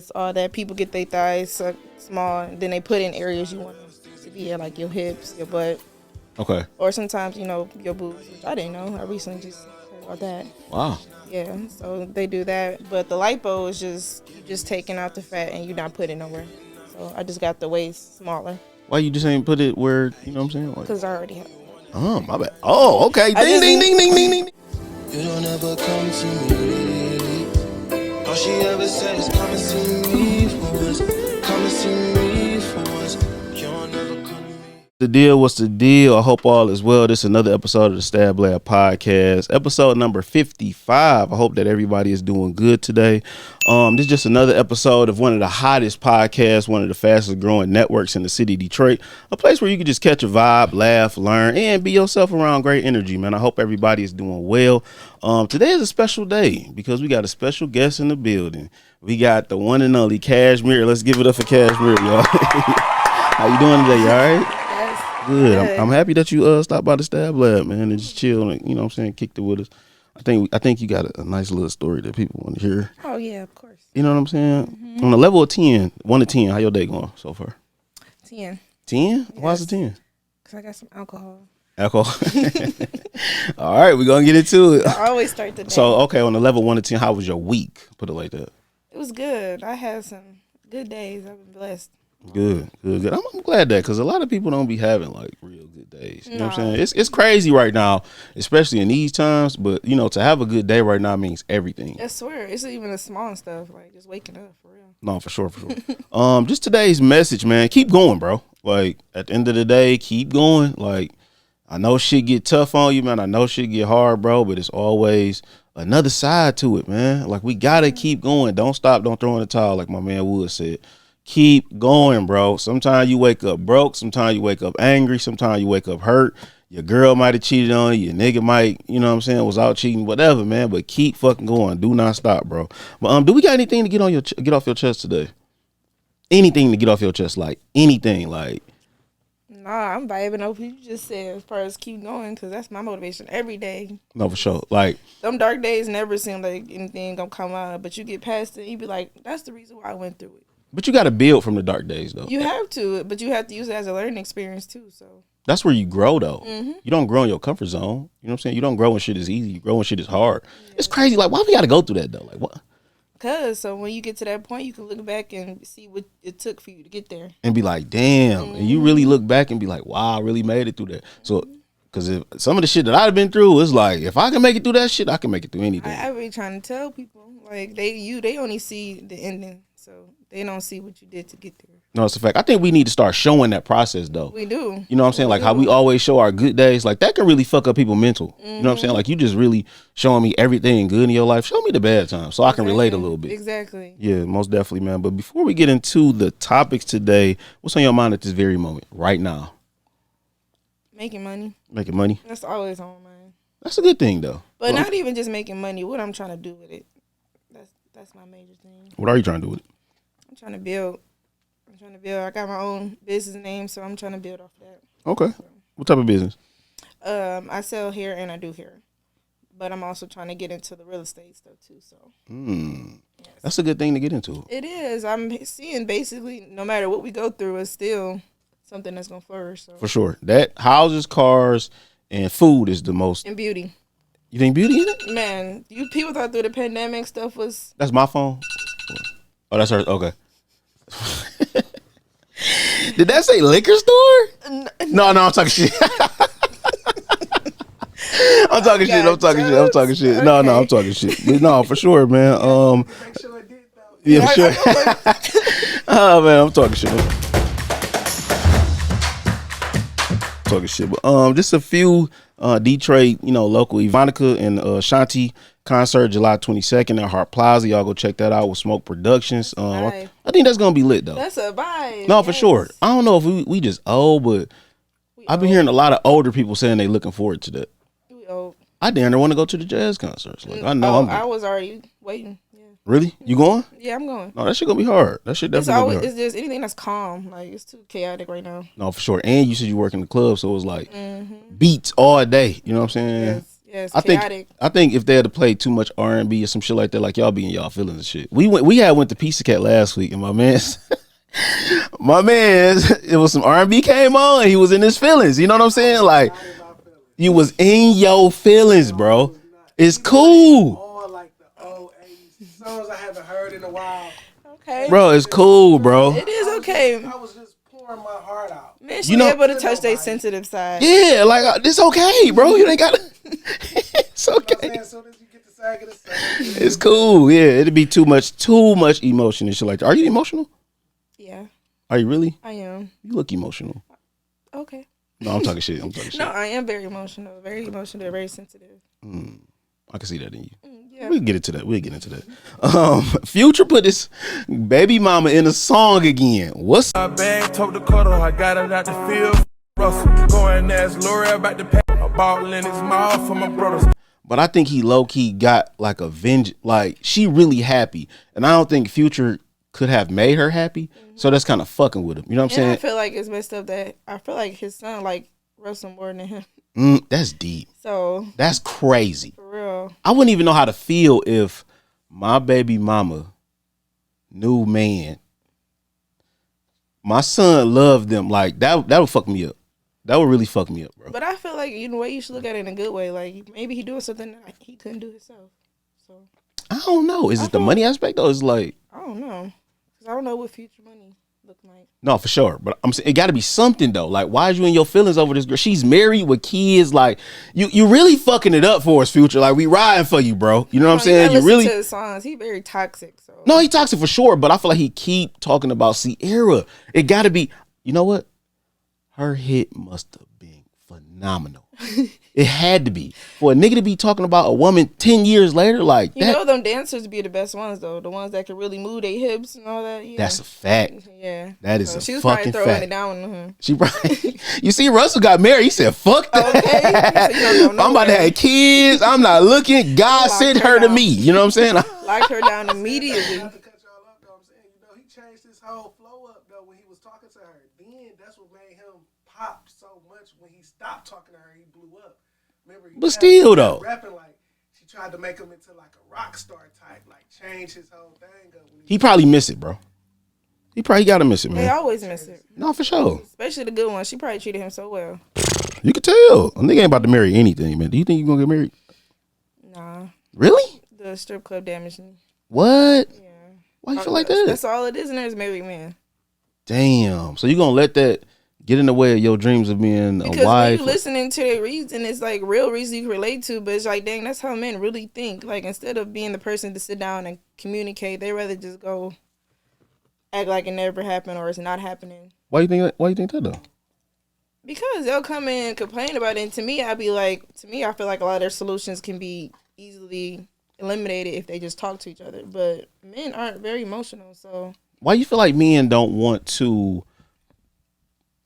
It's all that people get their thighs suck small, and then they put in areas you want them to be at, like your hips, your butt, Okay. or sometimes your boobs, which I didn't know. I recently just heard about that. Wow. Yeah, so they do that, but the lipo is just you just taking out the fat and you're not putting it nowhere. So I just got the waist smaller Why you just ain't put it where, you know what I'm saying? Like, because I already have. oh, my bad. Oh, okay. Ding, ding, ding, ding, ding, ding. You don't ever come to me. All she ever said is come and see me for once. Come and see me for once. You don't ever come to me. The deal, what's the deal? I hope all is well. This is another episode of the Stab Lab Podcast, episode number 55. I hope that everybody is doing good today. This is just another episode of one of the hottest podcasts, one of the fastest growing networks in the city of Detroit, a place where you can just catch a vibe, laugh, learn, and be yourself around great energy, man. I hope everybody is doing well. Today is a special day because we got a special guest in the building. We got the one and only Cashmere. Let's give it up for Cashmere, y'all. How you doing today? You all right? Good. I'm happy that you stopped by the Stab Lab, man, and just chill and, you know what I'm saying, kicked it with us. I think you got a nice little story that people want to hear. Oh yeah, of course. You know what I'm saying? Mm-hmm. On a level of 10, 1 to 10, how your day going so far? 10. 10? Yes. Why is it 10? Because I got some alcohol. Alcohol. All right, we're going to get into it. I always start the day. So, okay, on a level 1 to 10, how was your week? Put it like that. It was good. I had some good days. I've been blessed. Good. I'm glad that, because a lot of people don't be having like real good days. You know what I'm saying? It's crazy right now, especially in these times. But you know, to have a good day right now means everything. I swear, it's even the small stuff, like just waking up for real. No, for sure. Just today's message, man. Keep going, bro. Like at the end of the day, keep going. Like I know shit get tough on you, man. I know shit get hard, bro. But it's always another side to it, man. Like we gotta keep going. Don't stop. Don't throw in the towel, like my man Wood said. Keep going, bro. Sometimes you wake up broke. Sometimes you wake up angry. Sometimes you wake up hurt. Your girl might have cheated on you. Your nigga might, you know what I'm saying, was out cheating, whatever, man. But keep fucking going. Do not stop, bro. But do we got anything to get off your chest today? Anything to get off your chest, like anything, like. Nah, I'm vibing over you just said as far as keep going, because that's my motivation every day. No, for sure. Like them dark days never seem like anything gonna come out, but you get past it, you be like, that's the reason why I went through it. But you got to build from the dark days, though. You have to, but you have to use it as a learning experience, too. So that's where you grow, though. Mm-hmm. You don't grow in your comfort zone. You know what I'm saying? You don't grow when shit is easy. You grow when shit is hard. Yeah. It's crazy. Like, why we got to go through that, though? Like, what? Because, so when you get to that point, you can look back and see what it took for you to get there. And be like, damn. Mm-hmm. And you really look back and be like, wow, I really made it through that. So, because if some of the shit that I've been through is like, if I can make it through that shit, I can make it through anything. I be trying to tell people, like, they only see the ending. So they don't see what you did to get there. No, it's a fact. I think we need to start showing that process, though. We do. You know what I'm saying? Like how we always show our good days. Like that can really fuck up people mental. Mm-hmm. You know what I'm saying? Like you just really showing me everything good in your life. Show me the bad times so I can relate a little bit. Exactly. Yeah, most definitely, man. But before we get into the topics today, what's on your mind at this very moment, right now? Making money. Making money? That's always on my mind. That's a good thing, though. But not even just making money. What I'm trying to do with it. That's my major thing. What are you trying to do with it? I'm trying to build. I got my own business name, so I'm trying to build off of that. Okay. So, what type of business? I sell hair and I do hair. But I'm also trying to get into the real estate stuff, too. So. Yes. That's a good thing to get into. It is. I'm seeing basically no matter what we go through, it's still something that's going to flourish. So. For sure. That houses, cars, and food is the most. And beauty. You think beauty in it? Man, you people thought through the pandemic stuff was. That's my phone. Oh, that's her. Okay. Did that say liquor store? No, I'm talking shit. I'm talking shit. Okay. No, I'm talking shit. But no, for sure, man. Yeah, for sure. Oh man, I'm talking shit. But just a few Detroit, local Ivanka and Shanti concert July 22nd at Hart Plaza. Y'all go check that out with Smoke Productions. I think that's gonna be lit though. That's a vibe. No, for sure. I don't know if we just old, but I've been hearing a lot of older people saying they looking forward to that. We old. I damn near want to go to the jazz concerts. Like I know I was already waiting. Yeah. Really? You going? Yeah, I'm going. No, that shit gonna be hard. That shit definitely gonna be hard. It's just anything that's calm. Like it's too chaotic right now. No, for sure. And you said you work in the club, so it was like beats all day. You know what I'm saying? Yeah, it's I chaotic. think if they had to play too much R&B or some shit like that, like y'all be in y'all feelings and shit. We went to Pizza Cat last week, and my man, it was some R&B came on. He was in his feelings. You know what I'm saying? Like you was in your feelings, bro. It's cool, All like the old 80s songs I haven't heard in a while. Okay. bro. It's cool, bro. It is okay. I was just pouring my heart out. Men should be able to touch their sensitive side. Yeah, like it's okay, bro. You ain't got to. It's okay. As soon as you get the sag of the song, It's cool. Yeah, it'd be too much emotion and shit like that. Are you emotional? Yeah, Are you really? I am. You look emotional. Okay. No, I'm talking shit. I'm talking shit. No, I am very emotional, very sensitive. I can see that in you. Yeah. We'll get into that. Future put this baby mama in a song again. What's My bag, told the cuddle, I got it out the field. Russell, going ask L'Oreal about the pay. A ball in his mouth for my brothers. But I think he low key got like a vengeance. Like she really happy, and I don't think Future could have made her happy. So that's kind of fucking with him. You know what I'm And I saying? feel like it's messed up that I feel like his son like Russell more than him. That's deep. So That's crazy. for real, I wouldn't even know how to feel if my baby mama knew, man, my son loved them. Like that would fuck me up. That would really fuck me up, bro. but I feel like you know what you should look at it in a good way. Like maybe he doing something that he couldn't do himself. So I don't know. Is it the money aspect or is it like I don't know, cause I don't know what future money look like. no, for sure. But I'm saying it got to be something though. Like, why is you in your feelings over this girl? She's married with kids. Like, you really fucking it up for us, Future. Like, we riding for you, bro. You know what I'm saying? You really to his songs. He very toxic. So no, he toxic for sure. But I feel like he keep talking about Sierra. It got to be. You know what? Her hit must have been phenomenal. It had to be for a nigga to be talking about a woman 10 years later. Like you that, know them dancers be the best ones though. The ones that can really move their hips and all that. Yeah. that's a fact. Yeah. That is so a she was fucking probably throwing fact. it down on him. She probably, you see, Russell got married. He said, "Fuck that. Okay. So you don't go I'm about to nowhere. have kids. I'm not looking. God Lock sent her her to down. me." You know what I'm saying? Locked her down immediately. not to cut y'all up, though, I'm saying, you know, he changed his whole flow up, though, when he was talking to her. Then that's what made him pop so much. When he stopped talking to her, he blew up. Remember, he But kept still, though. rapping like she tried to make him into like a rock star type, like change his whole thing up. When He probably miss it, bro. He probably gotta miss it, They man. always miss it. No, for sure. Especially the good ones. She probably treated him so well. You could tell. A nigga ain't about to marry anything, man. Do you think you gonna get married? Nah. Really? The strip club damaged me. What? Yeah. Why you feel like that? That's all it is, and there's married men. Damn. So you gonna let that get in the way of your dreams of being Because a when wife? you listening to their reason, it's like real reason you can relate to, but it's like, dang, that's how men really think. Like, instead of being the person to sit down and communicate, they rather just go act like it never happened or it's not happening. Why you think that though? Because they'll come in and complain about it. And to me, I feel like a lot of their solutions can be easily eliminated if they just talk to each other. But men aren't very emotional, so Why you feel like men don't want to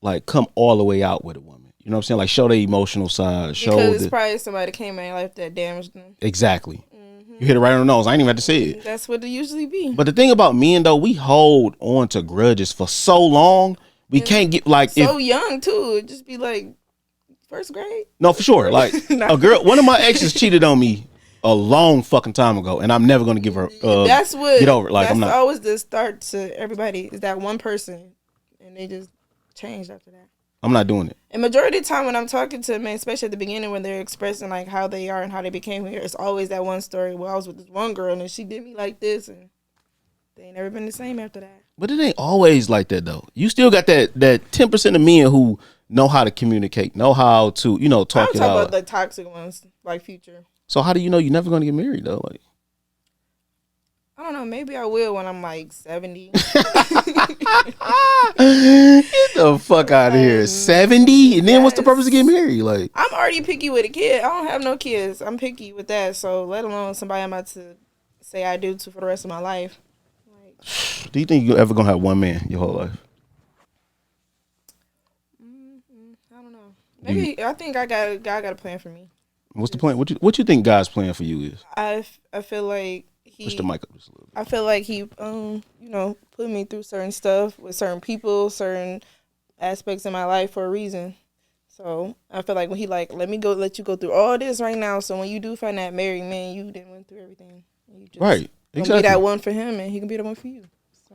like come all the way out with a woman? You know what I'm saying? Like show their emotional side. Show because it's the, probably somebody came in life that damaged them. exactly. You hit it right on the nose. I ain't even have to say it. That's what it usually be. But the thing about men though, we hold on to grudges for so long. We can't get like So young too. It just be like first grade. no, for sure. Like a girl, one of my exes cheated on me a long fucking time ago, and I'm never gonna give her. That's what get over it. Like that's I'm not. always the start to everybody is that one person, and they just changed after that. I'm not doing it. And majority of the time when I'm talking to men, especially at the beginning when they're expressing like how they are and how they became here, it's always that one story. Well, I was with this one girl and she did me like this, and they ain't never been the same after that. But it ain't always like that though. You still got that 10% of men who know how to communicate, know how to I'm talk talking it out. about the toxic ones, like Future. So how do you know you're never gonna get married though? Like I don't know. Maybe I will when I'm like 70. get the fuck out of here. 70, and then what's the purpose of getting married? Like I'm already picky with a kid. I don't have no kids. I'm picky with that. So let alone somebody I'm about to say I do to for the rest of my life. Like, do you think you're ever gonna have one man your whole life? I don't know. Maybe I think God got a plan for me. What's the plan? What you think God's plan for you is? I feel like Push the mic up just a little bit. I feel like he put me through certain stuff with certain people, certain aspects in my life for a reason. So I feel like when he like, let you go through all this right now. So when you do find that married man, you didn't went through everything. You just Right. Exactly. Be that one for him, and he can be the one for you.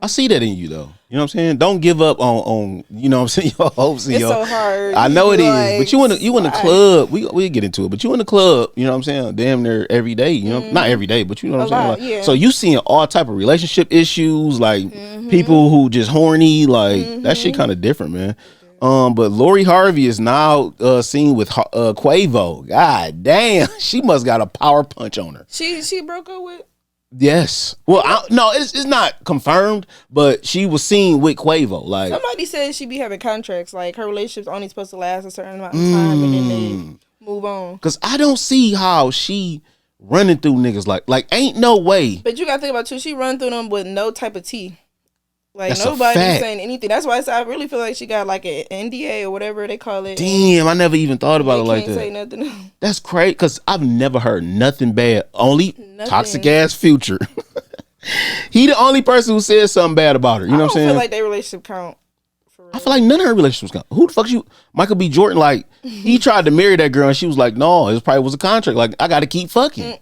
I see that in you though. You know what I'm saying? Don't give up on you know what I'm saying, your hopes and It's your, so hard. I know it Like, is. But you in the club. We'll get into it. But you in the club, you know what I'm saying? Damn near every day. You know, not every day, but you know what I'm saying? Like, yeah. so you seeing all type of relationship issues, like people who just horny, like that shit kind of different, man. But Lori Harvey is now seen with Quavo. God damn, she must got a power punch on her. She broke up with. Yes. Well, no, it's not confirmed, but she was seen with Quavo. Like Somebody said she be having contracts, like her relationship's only supposed to last a certain amount of time, and then they move on. Cause I don't see how she running through niggas like ain't no way. But you gotta think about too. She run through them with no type of tea. Like That's nobody fact. saying anything. That's why I really feel like she got like an NDA or whatever they call it. Damn, I never even thought about it like Can't that. say nothing. That's crazy. Cause I've never heard nothing bad. Only toxic ass Future. He the only person who said something bad about her. You know what I'm saying? I feel like their relationship count. For real. I feel like none of her relationships count. Who the fuck you? Michael B. Jordan, like, he tried to marry that girl and she was like, no, it probably was a contract. Like, I got to keep fucking.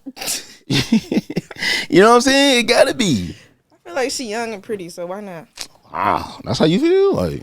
You know what I'm saying? It got to be. I feel like she young and pretty, so why not? Wow. That's how you feel? Like,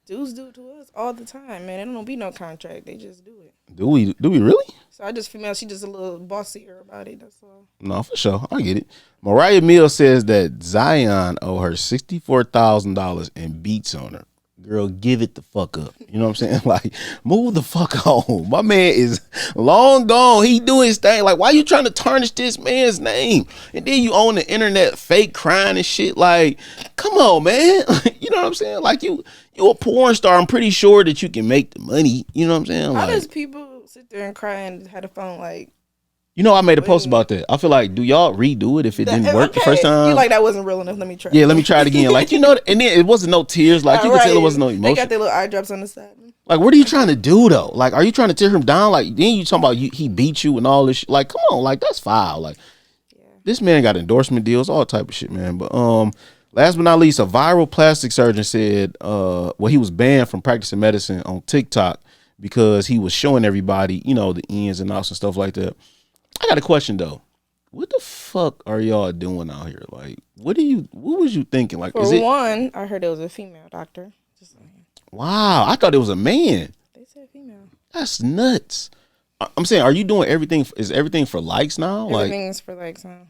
Dudes do it to us all the time, man. There don't be no contract. They just do it. do we really? So I just feel she just a little bossier about it. That's all. No, for sure. I get it. Mariah Mills says that Zion owe her $64,000 and beats on her. Girl, give it the fuck up. You know what I'm saying? Like, move the fuck on. My man is long gone. He doing his thing. Like, why you trying to tarnish this man's name? And then you on the internet fake crying and shit. Like, come on, man. You know what I'm saying? Like, you a porn star. I'm pretty sure that you can make the money. You know what I'm saying? How like, does people sit there and cry and have a phone like? You know, I made a post about that. I feel like, do y'all redo it if it didn't work the first time? You like that wasn't real enough. Let me try. Yeah, let me try it again. Like, you know, and then it wasn't no tears. Like, you could tell it wasn't no emotion. They got their little eye drops on the side. Like, what are you trying to do though? Like, are you trying to tear him down? Like, then you talking about he beat you and all this shit. Like, come on, like that's foul. Like, this man got endorsement deals, all type of shit, man. But last but not least, a viral plastic surgeon said, he was banned from practicing medicine on TikTok because he was showing everybody, you know, the ins and outs and stuff like that. I got a question though. What the fuck are y'all doing out here? Like, what was you thinking? Like, For one, I heard it was a female doctor. Just saying. Wow, I thought it was a man. They said female. That's nuts. I'm saying, are you doing everything? Is everything for likes now? Everything's for likes, huh?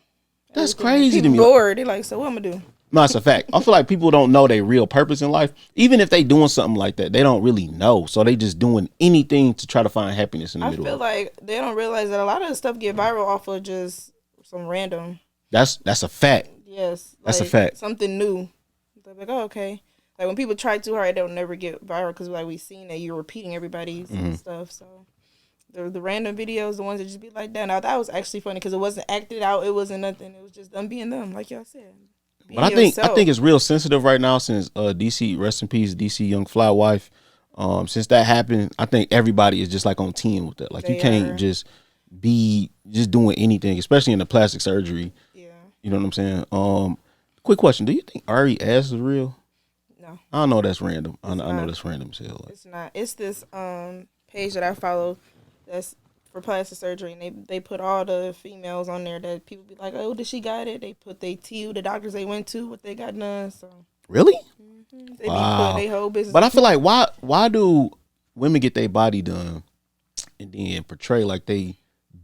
That's crazy to me. Bored. They're like, so what I'm gonna do? No, it's a fact. I feel like people don't know their real purpose in life. Even if they doing something like that, they don't really know. So they just doing anything to try to find happiness in the middle. I feel like they don't realize that a lot of the stuff get viral off of just some random. That's a fact. Yes, that's like a fact. Something new. They're like, oh, okay. Like when people try too hard, they'll never get viral because like we seen that you're repeating everybody's stuff. So the random videos, the ones that just be like that. Now that was actually funny because it wasn't acted out. It wasn't nothing. It was just them being them, like y'all said. But I think it's real sensitive right now since DC, rest in peace, DC Young Fly wife. Since that happened, I think everybody is just like on 10 with that. Like you can't just be just doing anything, especially in the plastic surgery. Yeah. You know what I'm saying? Quick question. Do you think Ari ass is real? No. I know that's random. I know that's random as hell. Like. It's not. It's this page that I follow that's for plastic surgery, and they put all the females on there that people be like, oh, did she got it? They put they the doctors they went to, what they got done. So really, they be putting their whole business. But I feel like why do women get their body done and then portray like they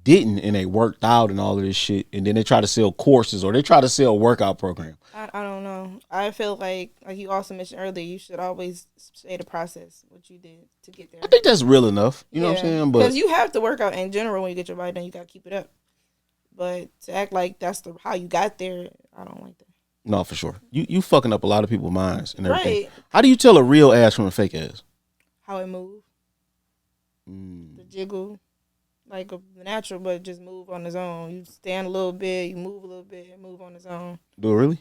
didn't and they worked out and all of this shit, and then they try to sell courses or they try to sell a workout program? I don't know. I feel like you also mentioned earlier, you should always say the process, what you did to get there. I think that's real enough. You know what I'm saying? Because you have to work out in general when you get your body done. You got to keep it up. But to act like that's how you got there, I don't like that. No, for sure. You fucking up a lot of people's minds and everything. Right. How do you tell a real ass from a fake ass? How it moves. The jiggle. Like a natural, but just move on its own. You stand a little bit, you move a little bit, and move on its own. Do it really?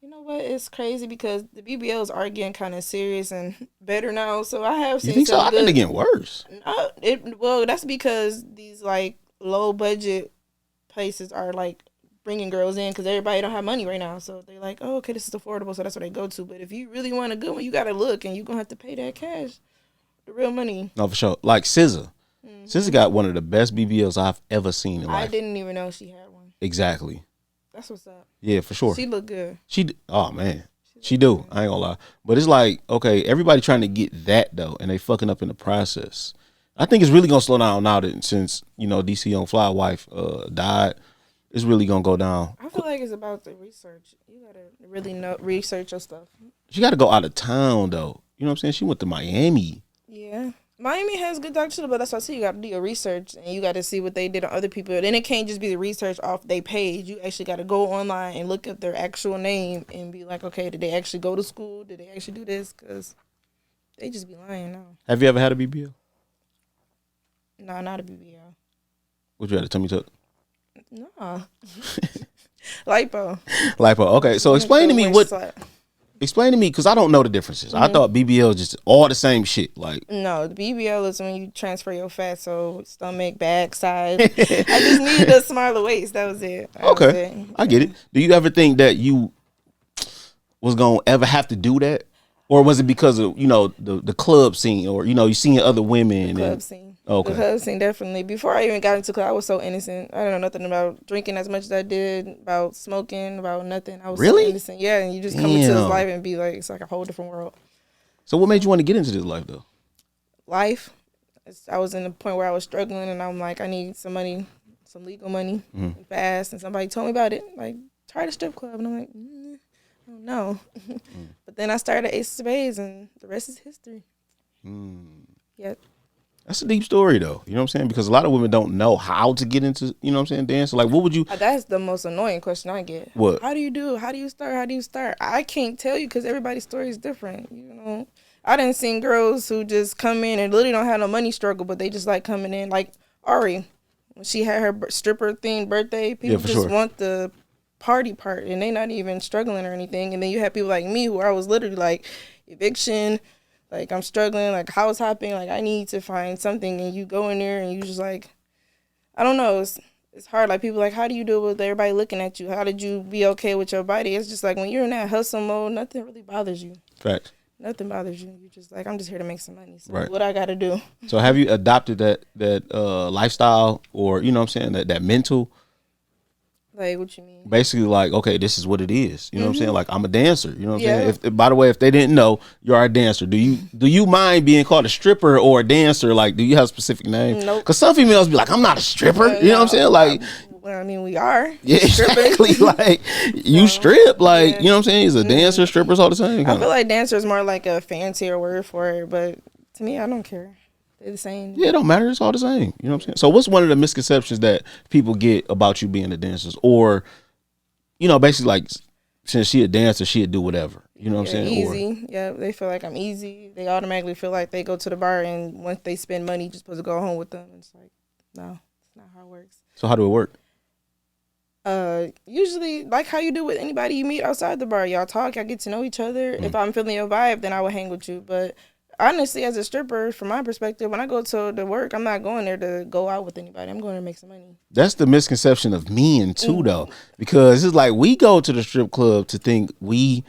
You know what? It's crazy because the BBLs are getting kind of serious and better now. So I have seen. You think so? I think they're getting worse. Well, that's because these like low budget places are like bringing girls in because everybody don't have money right now. So they're like, oh, okay, this is affordable, so that's what they go to. But if you really want a good one, you got to look, and you're gonna have to pay that cash. The real money. No, for sure. Like SZA. SZA got one of the best BBLs I've ever seen in life. I didn't even know she had one. Exactly. That's what's up. Yeah, for sure. She look good. Oh man, she do. I ain't gonna lie. But it's like, okay, everybody trying to get that though, and they fucking up in the process. I think it's really gonna slow down now that since DC Young Fly wife died. It's really gonna go down. I feel like it's about the research. You gotta really research your stuff. She got to go out of town though. You know what I'm saying? She went to Miami. Yeah. Miami has good doctors, but that's why I say you got to do your research and you got to see what they did on other people. Then it can't just be the research off their page. You actually got to go online and look up their actual name and be like, okay, did they actually go to school? Did they actually do this? Because they just be lying now. Have you ever had a BBL? No, not a BBL. What you had, a tummy tuck? No. Lipo. Lipo. Okay, so explain to me Explain to me, because I don't know the differences. I thought BBL was just all the same shit. Like, no, the BBL is when you transfer your fat, so stomach, back, side. I just needed a smaller waist. That was it. I get it. Do you ever think that you was gonna ever have to do that, or was it because of the club scene, or you seeing other women? The club scene. Okay. The club scene, definitely. Before I even got into club, I was so innocent. I didn't know nothing about drinking as much as I did, about smoking, about nothing. I was so innocent. Yeah, and you just come into this life and be like, it's like a whole different world. So what made you want to get into this life, though? Life. I was in the point where I was struggling, and I'm like, I need some money, some legal money, fast. And somebody told me about it, like, try the strip club. And I'm like, I don't know. But then I started Ace of Spades, and the rest is history. Yep. That's a deep story, though. You know what I'm saying? Because a lot of women don't know how to get into, dance. Like, what would you... That's the most annoying question I get. What? How do you do? How do you start? How do you start? I can't tell you because everybody's story is different. I done seen girls who just come in and literally don't have no money struggle, but they just like coming in. Like Ari, when she had her stripper-themed birthday, people just want the party part, and they not even struggling or anything. And then you have people like me who I was literally like, eviction... Like, I'm struggling, like, house hopping, like, I need to find something, and you go in there, and you just, like, I don't know, it's hard, like, people like, how do you deal with everybody looking at you? How did you be okay with your body? It's just, like, when you're in that hustle mode, nothing really bothers you. Fact. Nothing bothers you. You're just, like, I'm just here to make some money, so right. What I got to do. So have you adopted that lifestyle, or, that mental? Like, what you mean? Basically, like, okay, this is what it is. You know what I'm saying? Like, I'm a dancer. You know what I'm saying? If by the way, if they didn't know, you are a dancer. Do you mind being called a stripper or a dancer? Like, do you have a specific name? Nope. Because some females be like, I'm not a stripper. You know what I'm saying? Like, well, I mean, we are. Yeah, exactly. Like, you strip. Like, you know what I'm saying? Is a dancer, strippers all the same. I feel like dancer is more like a fancier word for it, but to me, I don't care. They're the same. Yeah, it don't matter. It's all the same. You know what I'm saying? So what's one of the misconceptions that people get about you being a dancer? Or, basically like, since she a dancer, she'd do whatever. You know what I'm saying? Easy. Yeah, they feel like I'm easy. They automatically feel like they go to the bar and once they spend money, you're just supposed to go home with them. It's like, no, it's not how it works. So how do it work? Usually like how you do with anybody you meet outside the bar. Y'all talk, y'all get to know each other. If I'm feeling your vibe, then I will hang with you. But honestly, as a stripper, from my perspective, when I go to the work, I'm not going there to go out with anybody. I'm going to make some money. That's the misconception of men too, though, because it's like we go to the strip club to think we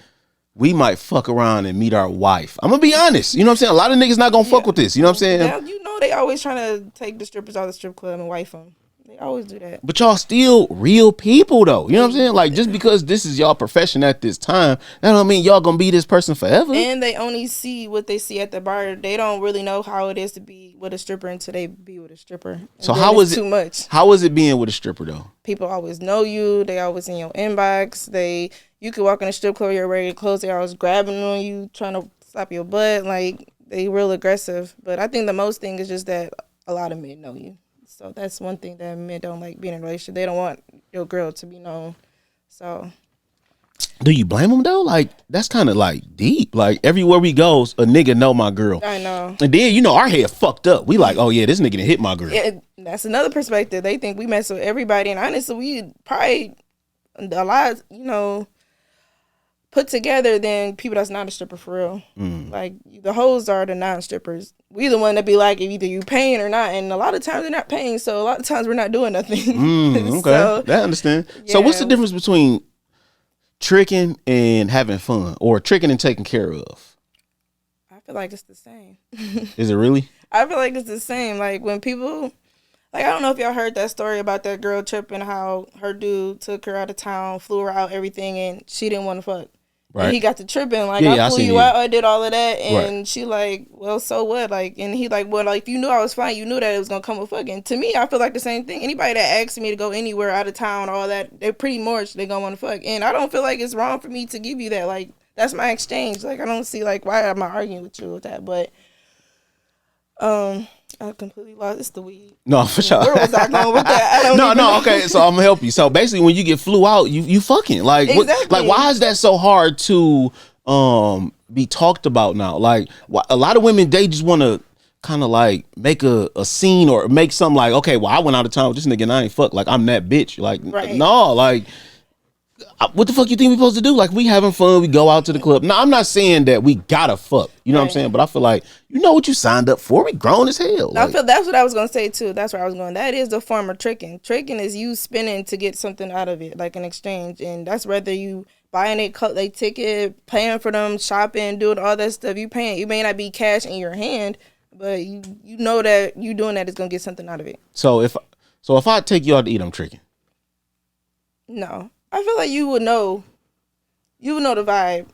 might fuck around and meet our wife. I'm gonna be honest. You know what I'm saying? A lot of niggas not gonna fuck with this. You know what I'm saying? Now, they always trying to take the strippers out of the strip club and wife them. They always do that. But y'all still real people, though. You know what I'm saying? Like, just because this is y'all profession at this time, that don't mean y'all gonna be this person forever. And they only see what they see at the bar. They don't really know how it is to be with a stripper until they be with a stripper. And so how is it too much? How is it being with a stripper, though? People always know you. They always in your inbox. You could walk in a strip club, you're wearing your clothes. They always grabbing on you, trying to slap your butt. Like, they real aggressive. But I think the most thing is just that a lot of men know you. So that's one thing that men don't like being in a relationship. They don't want your girl to be known. So, do you blame them though? Like, that's kind of like deep. Like, everywhere we go, a nigga know my girl. I know. And then our head fucked up. We like, oh yeah, this nigga done hit my girl. Yeah, that's another perspective. They think we mess with everybody, and honestly, we probably a lot, put together than people that's not a stripper for real. Like, the hoes are the non-strippers. We the one that be like, either you paying or not, and a lot of times they're not paying, so a lot of times we're not doing nothing. Okay, so, I understand. Yeah. So what's the difference between tricking and having fun, or tricking and taking care of? I feel like it's the same. Is it really? I feel like it's the same. Like when people, like I don't know if y'all heard that story about that girl tripping, how her dude took her out of town, flew her out, everything, and she didn't want to fuck. Right. And he got to tripping, like, I flew you out, I did all of that, and she like, well, so what? Like, and he like, well, like, if you knew I was fine, you knew that it was gonna come with fucking. To me, I feel like the same thing. Anybody that asks me to go anywhere out of town, all that, they're pretty much they gonna want to fuck, and I don't feel like it's wrong for me to give you that. Like, that's my exchange. Like, I don't see like why am I arguing with you with that, but I completely lost. It's the weed. No, for sure. Where was I going with that? I don't no, even no. know. Okay, so I'm gonna help you. So basically, when you get flew out, you fucking like exactly. like why is that so hard to be talked about now? Like a lot of women, they just want to kind of like make a scene or make something like, okay, well, I went out of town with this nigga and I ain't fuck. Like I'm that bitch. Like no, like. What the fuck you think we supposed to do? Like we having fun, we go out to the club. No, I'm not saying that we gotta fuck. You know what I'm saying? But I feel like you know what you signed up for. We grown as hell. Like, I feel that's what I was gonna say too. That's where I was going. That is the form of tricking. Tricking is you spending to get something out of it, like an exchange, and that's whether you buying a ticket, paying for them, shopping, doing all that stuff. You paying. You may not be cash in your hand, but you know that you doing that is gonna get something out of it. So if I take you out to eat, I'm tricking. No. I feel like you would know the vibe.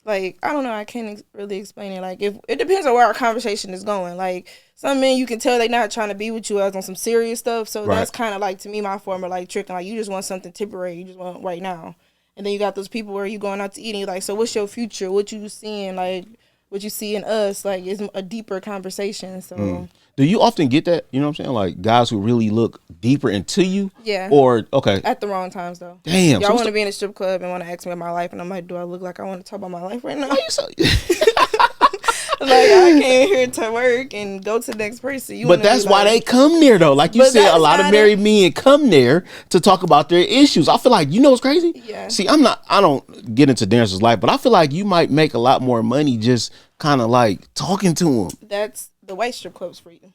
Like, I don't know, I can't really explain it. Like, if it depends on where our conversation is going. Like, some men, you can tell they not trying to be with you as on some serious stuff. So that's kind of like, to me, my form of like tricking. Like, you just want something temporary. You just want right now. And then you got those people where you going out to eat and you're like, so what's your future? What you seeing? Like, what you see in us? Like, it's a deeper conversation. So. Do you often get that? You know what I'm saying? Like guys who really look deeper into you? Yeah. Or, okay. At the wrong times, though. Damn. Y'all want to be in a strip club and want to ask me about my life. And I'm like, do I look like I want to talk about my life right now? Why you so... Like, I came here to work and go to the next person. But that's why they come there, though. Like you said, a lot of married men come there to talk about their issues. I feel like, you know what's crazy? Yeah. See, I don't get into dancers' life, but I feel like you might make a lot more money just kind of like talking to them. That's the white strip clubs for you.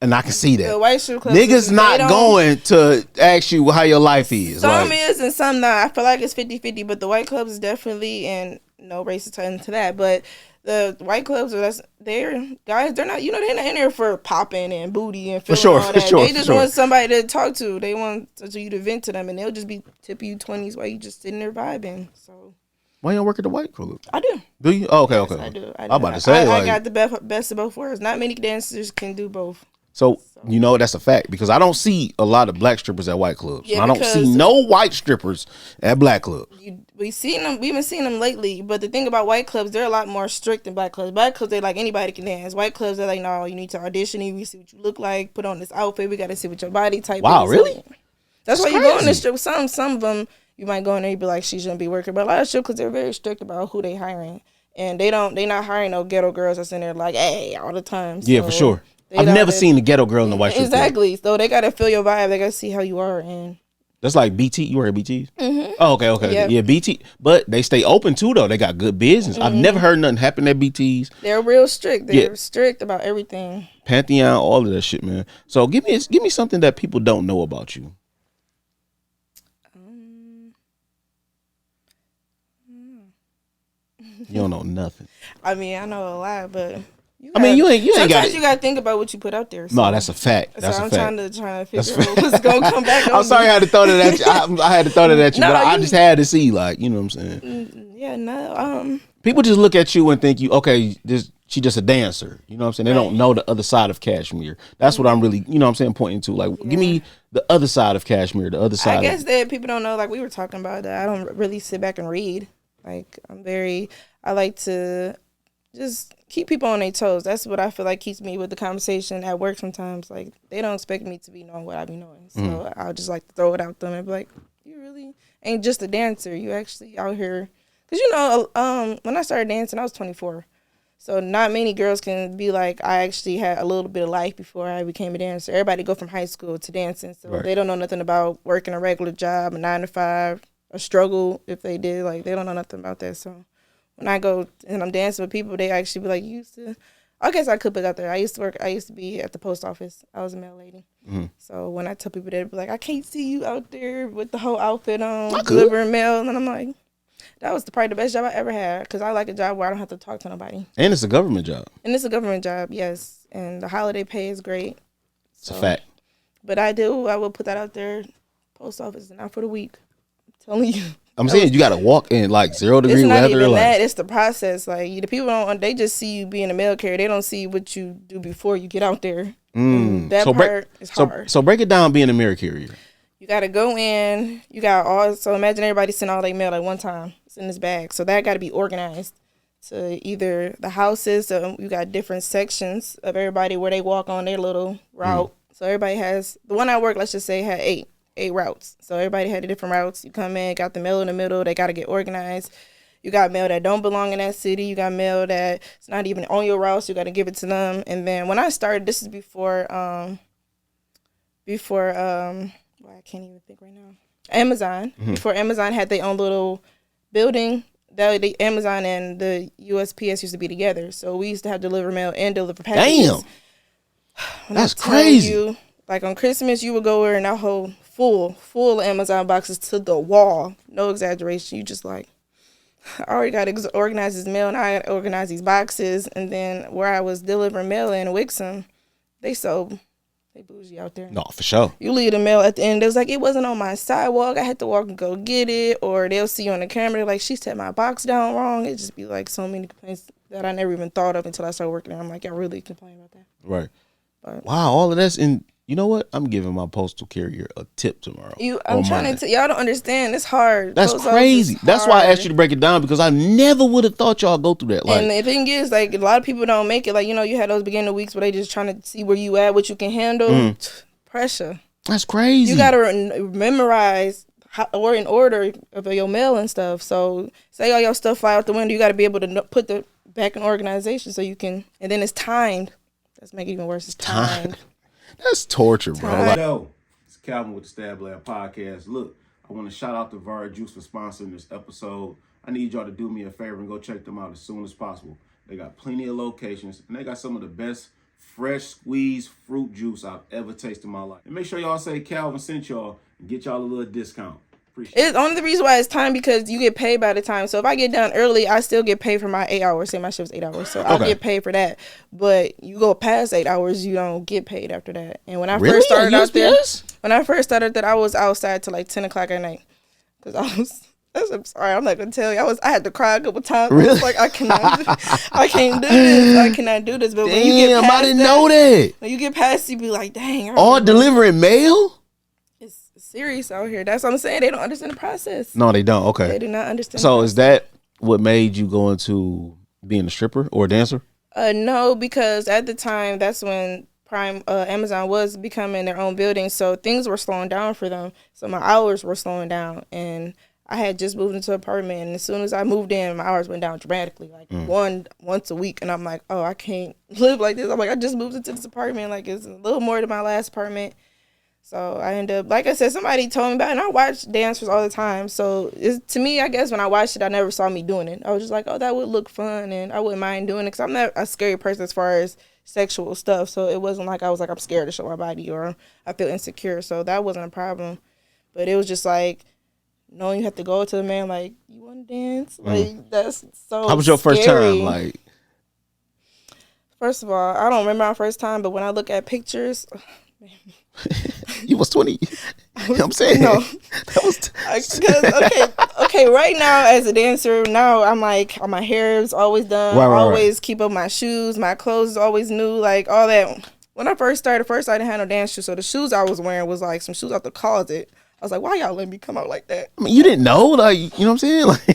And I can see that. The white strip clubs. Niggas not going to ask you how your life is. Some is and some not. I feel like it's 50-50, but the white clubs is definitely, and no racist into that, but the white clubs, they're guys, they're not, they're not in there for popping and booty and feeling all that. They just want somebody to talk to. They want you to vent to them, and they'll just be tipping you 20s while you just sitting there vibing. So. Why you don't work at the white club? I do. Do you? Oh, okay, yes, okay. I do. I'm about to say, I got the best of both worlds. Not many dancers can do both. So, you know, that's a fact because I don't see a lot of black strippers at white clubs. Yeah, I don't see no white strippers at black clubs. We've been seeing them lately, but the thing about white clubs, they're a lot more strict than black clubs. Black clubs, they're like anybody can dance. White clubs, they're like, no, you need to audition, we see what you look like, put on this outfit, we got to see what your body type is. Wow, really? That's why you go in the strip. Some of them, you might go in there and be like, she shouldn't be working, but a lot of strip clubs, they're very strict about who they hiring. And they not hiring no ghetto girls that's in there like, hey, all the time. So yeah, for sure. I've never seen the ghetto girl in the white strip club. Exactly. So they gotta feel your vibe. They gotta see how you are. And that's like BT. You work at BTs? Mm-hmm. Oh, okay. Yep. Yeah, BT. But they stay open too, though. They got good business. Mm-hmm. I've never heard nothing happen at BTs. They're real strict. They're strict about everything. Pantheon, all of that shit, man. So give me something that people don't know about you. You don't know nothing. I mean, I know a lot, but you ain't got. Sometimes you gotta think about what you put out there. So. No, that's a fact. That's so a fact. I'm trying to figure out what's gonna come back. I'm sorry, I had to throw that at you. I had to throw that at you, but I just had to see, like, you know what I'm saying? Yeah, no. People just look at you and think she just a dancer. You know what I'm saying? They don't know the other side of Kashmir. That's what I'm really, you know what I'm saying, pointing to. Like, give me the other side of Kashmir, the other side. I guess that people don't know, like we were talking about, that I don't really sit back and read. Like, I like to just keep people on their toes. That's what I feel like keeps me with the conversation at work sometimes. Like, they don't expect me to be knowing what I be knowing. So I'll just like to throw it out them and be like, you really ain't just a dancer. You actually out here. Because, when I started dancing, I was 24. So not many girls can be like, I actually had a little bit of life before I became a dancer. Everybody go from high school to dancing. So they don't know nothing about working a regular job, a 9 to 5, a struggle if they did. Like, they don't know nothing about that. So when I go and I'm dancing with people, they actually be like, you used to, I guess I could put it out there. I used to be at the post office. I was a mail lady. Mm-hmm. So when I tell people, they'd be like, I can't see you out there with the whole outfit on, delivering mail. And I'm like, That was probably the best job I ever had because I like a job where I don't have to talk to nobody. And it's a government job. And it's a government job, yes. And the holiday pay is great. It's a fact. But I will put that out there. Post office is not for the weak. I'm telling you. I'm saying you got to walk in like 0 degree it's not weather. Even like, that. It's the process. Like the people they just see you being a mail carrier. They don't see what you do before you get out there. That part is hard. So break it down being a mail carrier. You got to go in. So imagine everybody send all their mail at one time. It's in this bag. So that got to be organized to either the houses. So you got different sections of everybody where they walk on their little route. So everybody has, the one I work, let's just say, had eight routes. So everybody had the different routes. You come in, got the mail in the middle. They got to get organized. You got mail that don't belong in that city. You got mail that's not even on your route. So you got to give it to them. And then when I started, this is before I can't even think right now. Amazon. Before Amazon had their own little building. The Amazon and the USPS used to be together. So we used to have deliver mail and deliver packages. Damn. That's crazy. Like on Christmas, you would go in that whole full Amazon boxes to the wall. No exaggeration. You just like, I already got to organize this mail and I got to organize these boxes. And then where I was delivering mail in Wixom, they bougie out there. No, for sure. You leave the mail at the end. It was like, it wasn't on my sidewalk. I had to walk and go get it. Or they'll see you on the camera. Like, she set my box down wrong. It just be like so many complaints that I never even thought of until I started working there. I'm like, I really complain about that. Right. But, wow, all of that's in. You know what? I'm giving my postal carrier a tip tomorrow. I'm trying to. Y'all don't understand. It's hard. That's crazy. That's why I asked you to break it down because I never would have thought y'all go through that. Like, and the thing is, like, a lot of people don't make it. Like, you had those beginning weeks where they just trying to see where you at, what you can handle. Pressure. That's crazy. You gotta memorize or in order of your mail and stuff. So say all your stuff fly out the window, you gotta be able to put the back in organization so you can. And then it's timed. That's make it even worse. It's timed. That's torture, bro. Time. Yo, it's Calvin with the Stab Lab Podcast. Look, I want to shout out to Var Juice for sponsoring this episode. I need y'all to do me a favor and go check them out as soon as possible. They got plenty of locations, and they got some of the best fresh squeezed fruit juice I've ever tasted in my life. And make sure y'all say Calvin sent y'all and get y'all a little discount. Appreciate it. It's only the reason why it's time because you get paid by the time. So if I get done early, I still get paid for my 8 hours. Say my shift's 8 hours, so I'll get paid for that. But you go past 8 hours, you don't get paid after that. And when I first started out there, I was outside till like 10 o'clock at night because I'm sorry, I'm not gonna tell you. I had to cry a couple times. Really? I was like, I can't do this. I cannot do this. But when you get past I didn't know that. When you get past, you be like, dang. All delivering mail? It's serious out here. That's what I'm saying. They don't understand the process. No, they don't. Okay. They do not understand. So is that what made you go into being a stripper or a dancer? No, because at the time, that's when Amazon was becoming their own building. So things were slowing down for them. So my hours were slowing down. And I had just moved into an apartment, and as soon as I moved in, my hours went down dramatically, like once a week. And I'm like, oh, I can't live like this. I'm like, I just moved into this apartment, like it's a little more than my last apartment. So I ended up, like I said, somebody told me about it, and I watch dancers all the time. So to me, I guess when I watched it, I never saw me doing it. I was just like, oh, that would look fun, and I wouldn't mind doing it because I'm not a scary person as far as sexual stuff. So it wasn't like I was like, I'm scared to show my body or I feel insecure. So that wasn't a problem. But it was just like, knowing you have to go to the man like, you want to dance? Like, that's so How was your first time? Like, first of all, I don't remember my first time, but when I look at pictures, you was 20. I'm saying. No. That was okay, right now as a dancer, now I'm like, my hair is always done. Right. Always keep up my shoes. My clothes is always new, like all that. When I first started, I didn't have no dance shoes, so the shoes I was wearing was like some shoes out the closet. I was like, why y'all let me come out like that? I mean, you didn't know, like, you know what I'm saying? Like,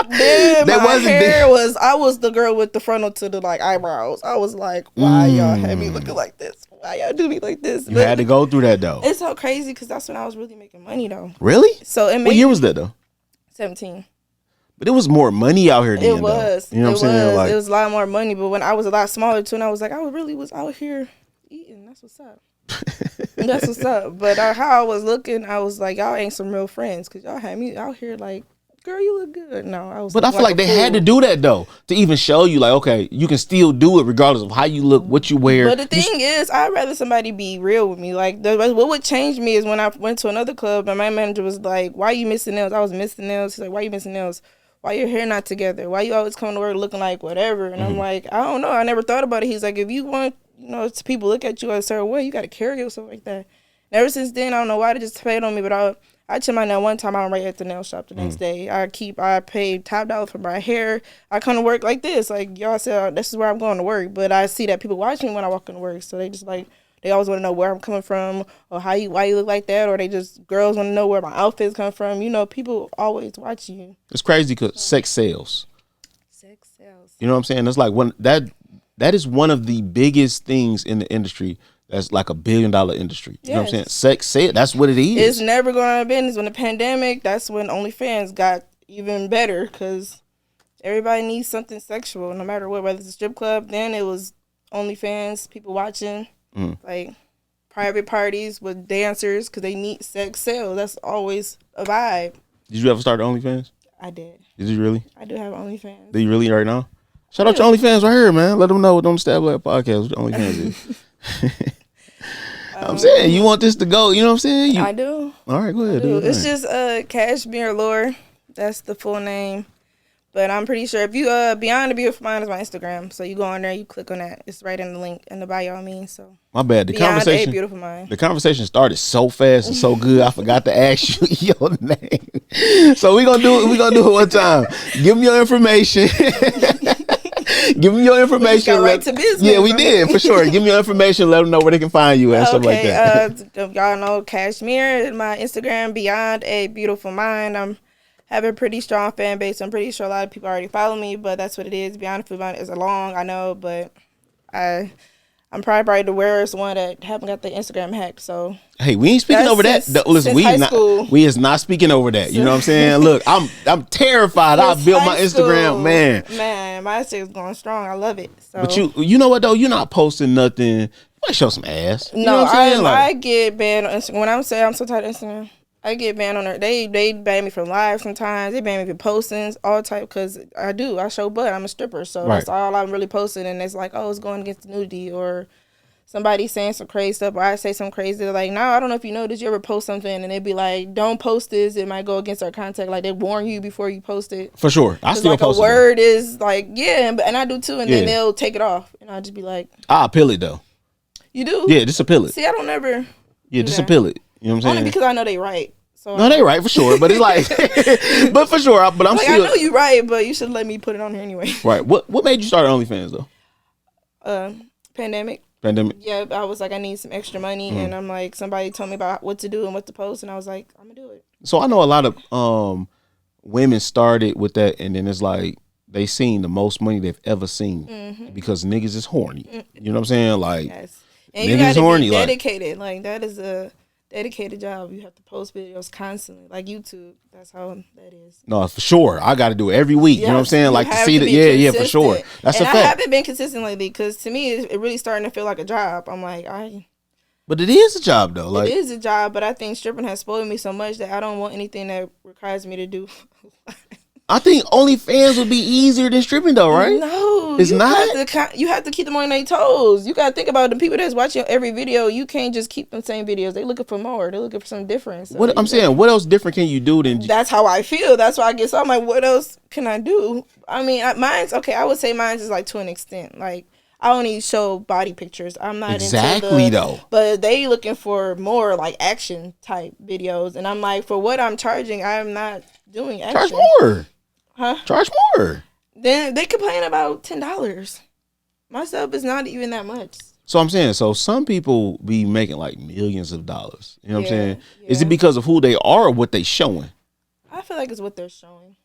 then my hair was, I was the girl with the frontal to the like eyebrows. I was like, why y'all had me looking like this? Why y'all do me like this? You had to go through that though. It's so crazy because that's when I was really making money though. Really? So it made what year was that though? 17. But it was more money out here then. It was. Though. You know what I'm saying? Like, it was a lot more money. But when I was a lot smaller too, and I was like, I really was out here eating. That's what's up. That's what's up. But how I was looking, I was like, y'all ain't some real friends because y'all had me out here like girl, you look good. No, I was. But I feel like they had to do that though to even show you, like, okay, you can still do it regardless of how you look, what you wear. But the thing is, I'd rather somebody be real with me. Like, what would change me is when I went to another club and my manager was like, "Why you missing nails?" I was missing nails. He's like, "Why you missing nails? Why your hair not together? Why you always coming to work looking like whatever?" And I'm like, I don't know. I never thought about it. He's like, if you want, to people look at you a certain way, you got to carry yourself like that. And ever since then, I don't know why they just paid on me, but I check my nail one time. I'm right at the nail shop the next day. I paid top dollar for my hair. I come to work like this. Like y'all said, this is where I'm going to work. But I see that people watch me when I walk into work. So they just like, they always want to know where I'm coming from or why you look like that. Or girls want to know where my outfits come from. People always watch you. It's crazy because sex sells. Sex sells. You know what I'm saying? It's like that is one of the biggest things in the industry. That's like $1 billion industry. You know what I'm saying? Sex sales, that's what it is. It's never going out of business. When the pandemic, that's when OnlyFans got even better because everybody needs something sexual, no matter what, whether it's a strip club. Then it was OnlyFans, people watching, like private parties with dancers because they need sex sales. That's always a vibe. Did you ever start OnlyFans? I did. Did you really? I do have OnlyFans. Do you really right now? Shout out to OnlyFans right here, man. Let them know what on the Stab Lab podcast what OnlyFans is. I'm saying, you want this to go, you know what I'm saying? I do. All right, go ahead. It's just Cashmere Lore. That's the full name. But I'm pretty sure if you Beyond the Beautiful Mind is my Instagram. So you go on there, you click on that. It's right in the link in the bio, I mean. So my bad. Beyond a Beautiful Mind. The conversation started so fast and so good. I forgot to ask you your name. So we're gonna do it one time. Give me your information. Give me your information. Got right to business. Yeah, we did for sure. Give me your information. Let them know where they can find you and stuff like that. Y'all know Cashmere. My Instagram, Beyond a Beautiful Mind. I'm have a pretty strong fan base. I'm pretty sure a lot of people already follow me, but that's what it is. Beyond a Beautiful Mind is a long, I know, but I'm probably the rarest one that haven't got the Instagram hacked. So hey, we ain't speaking over that. Listen, we is not speaking over that. You know what I'm saying? Look, I'm terrified. I built my Instagram, man. Man, my Instagram's going strong. I love it. So. But you know what though? You're not posting nothing. You might show some ass. You know no, what I'm saying? I get banned on Instagram. When I'm saying I'm so tired of Instagram, I get banned on there. They ban me from live sometimes. They ban me from postings, all type, because I show butt. I'm a stripper, so that's all I'm really posting. And it's like, oh, it's going against the nudity, or somebody saying some crazy stuff, or I say some crazy. They're like, no, I don't know if you know, did you ever post something? And they'd be like, don't post this. It might go against our contact. Like, they warn you before you post it. For sure. I still like post a word is like, yeah, and I do too. And then they'll take it off. And I'll just be like, I'll appeal it though. You do? Yeah, just appeal it. See, I don't ever. Yeah, just appeal it. You know what I'm saying? Only because I know they right. So no, they right for sure, but it's like, but for sure, but I'm like, still. I know you right, but you should let me put it on here anyway. Right. What made you start OnlyFans though? Pandemic. Yeah, I was like, I need some extra money, and I'm like, somebody told me about what to do and what to post, and I was like, I'm gonna do it. So I know a lot of women started with that, and then it's like they seen the most money they've ever seen because niggas is horny. You know what I'm saying? Like, yes. And niggas you gotta horny, be dedicated. Like that is a dedicated job. You have to post videos constantly, like YouTube. That's how that is. No, for sure. I got to do it every week. Yes, you know what I'm saying? Like to see that. Yeah, for sure. That's a fact. I haven't been consistent lately because to me, it really starting to feel like a job. I'm like, But it is a job though. Like it is a job, but I think stripping has spoiled me so much that I don't want anything that requires me to do. I think OnlyFans would be easier than stripping though, right? No, it's not. You have to keep them on their toes. You got to think about the people that's watching every video. You can't just keep them same videos. They looking for more. They're looking for something different. So what I'm saying, what else different can you do than? That's how I feel. That's why I get so I'm like, what else can I do? I mean, mine's okay. I would say mine's is like to an extent. Like I only show body pictures. I'm not exactly into though. But they looking for more like action type videos, and I'm like, for what I'm charging, I'm not doing action. Charge more. Huh? Charge more. Then they complain about $10. My stuff is not even that much. So I'm saying, so some people be making like millions of dollars. You know what I'm saying? Yeah. Is it because of who they are or what they showing? I feel like it's what they're showing.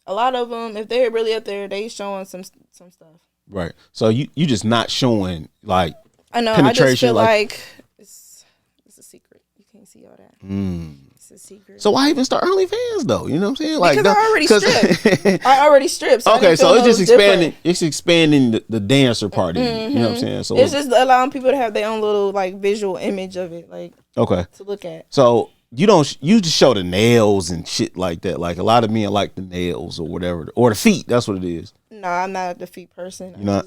A lot of them, if they're really up there, they showing some stuff. Right. So you just not showing like I know. penetration. I just feel like it's a secret. You can't see all that. It's a secret. So why even start OnlyFans though? You know what I'm saying? Like because I already stripped. I already stripped. So okay, so it's just expanding. Different. It's expanding the dancer part of it. You know what I'm saying? So it's just allowing people to have their own little like visual image of it, like okay to look at. So you just show the nails and shit like that. Like a lot of men like the nails or whatever, or the feet. That's what it is. No, I'm not a defeat person. You're not?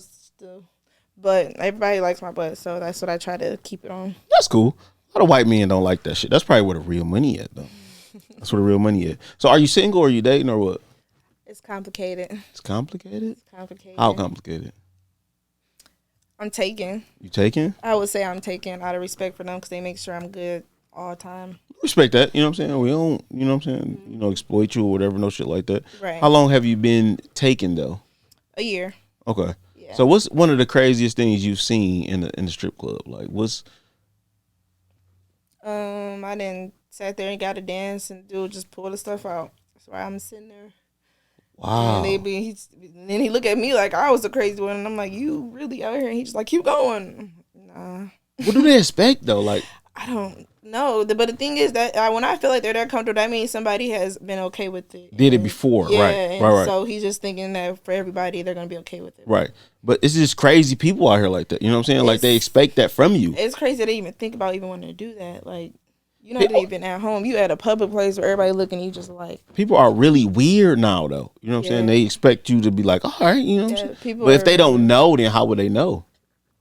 But everybody likes my butt, so that's what I try to keep it on. That's cool. A lot of white men don't like that shit. That's probably where the real money at, though. That's where the real money at. So are you single or are you dating or what? It's complicated. It's complicated? It's complicated. How complicated? I'm taken. You taking? I would say I'm taken out of respect for them because they make sure I'm good all the time. Respect that. You know what I'm saying? We don't, you know what I'm saying? You know, exploit you or whatever, no shit like that. Right. How long have you been taken, though? A year. Okay. Yeah. So what's one of the craziest things you've seen in the strip club? Like what's I didn't sat there and got to dance and dude just pull the stuff out. That's why I'm sitting there. wow. And then he look at me like I was the crazy one, and I'm like, you really out here? And he's just like, keep going. Nah. What do they expect though? Like I don't know. But the thing is that when I feel like they're that comfortable, that means somebody has been okay with it. did it before, Yeah, right? Right. So he's just thinking that for everybody, they're gonna be okay with it. Right. But it's just crazy people out here like that. You know what I'm saying? Like they expect that from you. It's crazy that they even think about even wanting to do that. Like, you're not even at home. You at a public place where everybody looking at you just like. People are really weird now, though. You know what I'm saying? They expect you to be like, all right, you know what I'm saying? But if they don't know, then how would they know?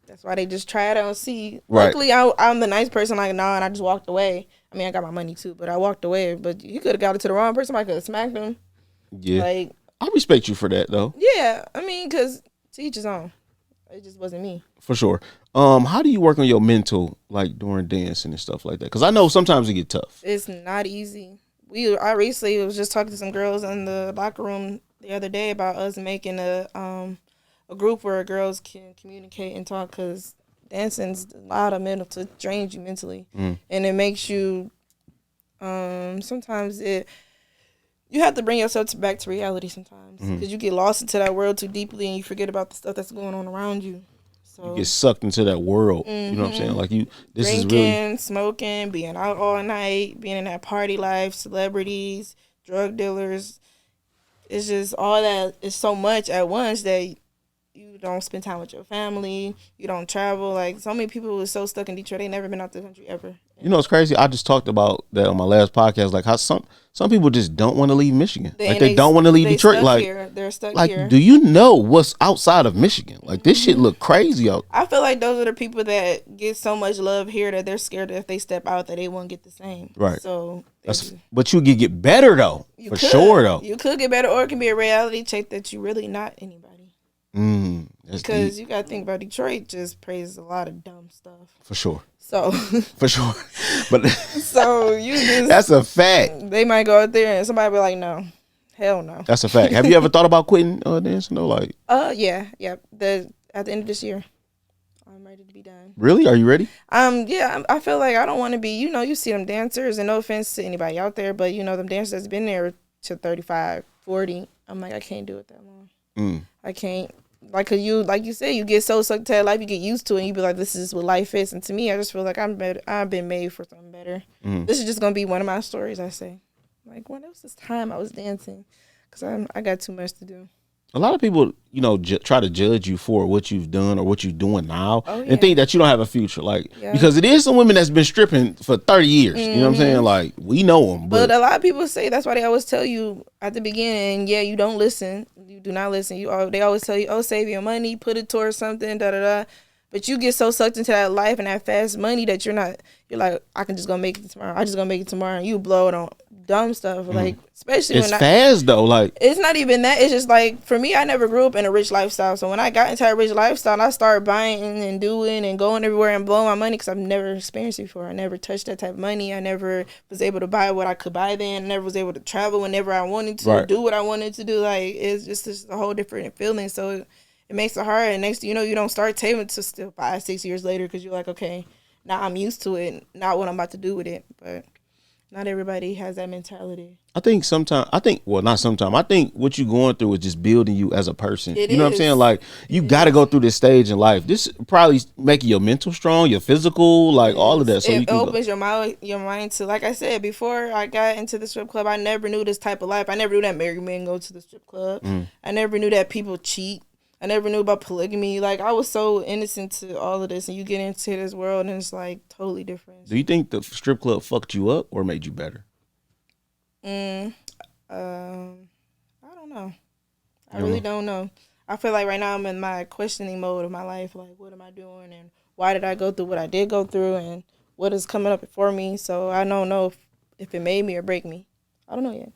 That's why they just try it out and see. Right. Luckily, I'm the nice person. Like, nah, and I just walked away. I mean, I got my money too, but I walked away. But you could have got it to the wrong person. I could have smacked him. Yeah. Like, I respect you for that, though. yeah. I mean, because to each his own. It just wasn't me. For sure. How do you work on your mental, like during dancing and stuff like that? Because I know sometimes it get tough. It's not easy. I recently was just talking to some girls in the locker room the other day about us making a group where girls can communicate and talk, because dancing's a lot of mental to drain you mentally, and it makes you. Sometimes you have to bring yourself back to reality sometimes, because you get lost into that world too deeply and you forget about the stuff that's going on around you. So You get sucked into that world. You know what I'm saying? Like this drinking, is really smoking, being out all night, being in that party life, celebrities, drug dealers. It's just all that is so much at once that you don't spend time with your family. You don't travel. Like, so many people were so stuck in Detroit, they never been out the country ever. You know, it's crazy. I just talked about that on my last podcast. Like how some people just don't want to leave Michigan. Like they don't want to leave Detroit. Like they're stuck like, here. do you know what's outside of Michigan? Like this shit look crazy out. I feel like those are the people that get so much love here that they're scared that if they step out that they won't get the same. Right. So But you could get better though. Sure though. You could get better, or it can be a reality check that you really not anybody. Because you gotta think about Detroit just praises a lot of dumb stuff. For sure. So for sure. But so you just that's a fact. They might go out there and somebody be like, no. Hell no. That's a fact. Have you ever thought about quitting dancing though? Like yeah. At the end of this year. I'm ready to be done. Really? Are you ready? Yeah, I feel like I don't want to be, you see them dancers, and no offense to anybody out there, but them dancers that's been there to 35, 40. I'm like, I can't do it that long. I can't. Like, cause like you said, you get so sucked to that life, you get used to it, and you be like, this is what life is. And to me, I just feel like I'm better. I've been made for something better. This is just gonna be one of my stories. I say, like, when else this time I was dancing, cause I got too much to do. A lot of people, try to judge you for what you've done or what you're doing now, and think that you don't have a future. Like, because it is some women that's been stripping for 30 years. You know what I'm saying? Like, we know them. But a lot of people say that's why they always tell you at the beginning, you don't listen. You do not listen. They always tell you, save your money, put it towards something, da-da-da. But you get so sucked into that life and that fast money that you're like, I can just go make it tomorrow. I just gonna make it tomorrow. And you blow it on dumb stuff. Like, especially it's fast though. Like, it's not even that. It's just like, for me, I never grew up in a rich lifestyle. So when I got into a rich lifestyle, I started buying and doing and going everywhere and blowing my money because I've never experienced it before. I never touched that type of money. I never was able to buy what I could buy then. I never was able to travel whenever I wanted to, do what I wanted to do. Like, it's just a whole different feeling. So it makes it hard. And next thing you know, you don't start saving to still 5-6 years later because you're like, okay, now I'm used to it, not what I'm about to do with it. But not everybody has that mentality. I think what you're going through is just building you as a person. You know what I'm saying? Like, you got to go through this stage in life. This probably making your mental strong, your physical, like all of that. So it opens your mind to, like I said, before I got into the strip club, I never knew this type of life. I never knew that married men go to the strip club. I never knew that people cheat. I never knew about polygamy. Like, I was so innocent to all of this, and you get into this world, and it's, like, totally different. Do you think the strip club fucked you up or made you better? I don't know. I really don't know. I feel like right now I'm in my questioning mode of my life. Like, what am I doing, and why did I go through what I did go through, and what is coming up for me? So I don't know if it made me or break me. I don't know yet.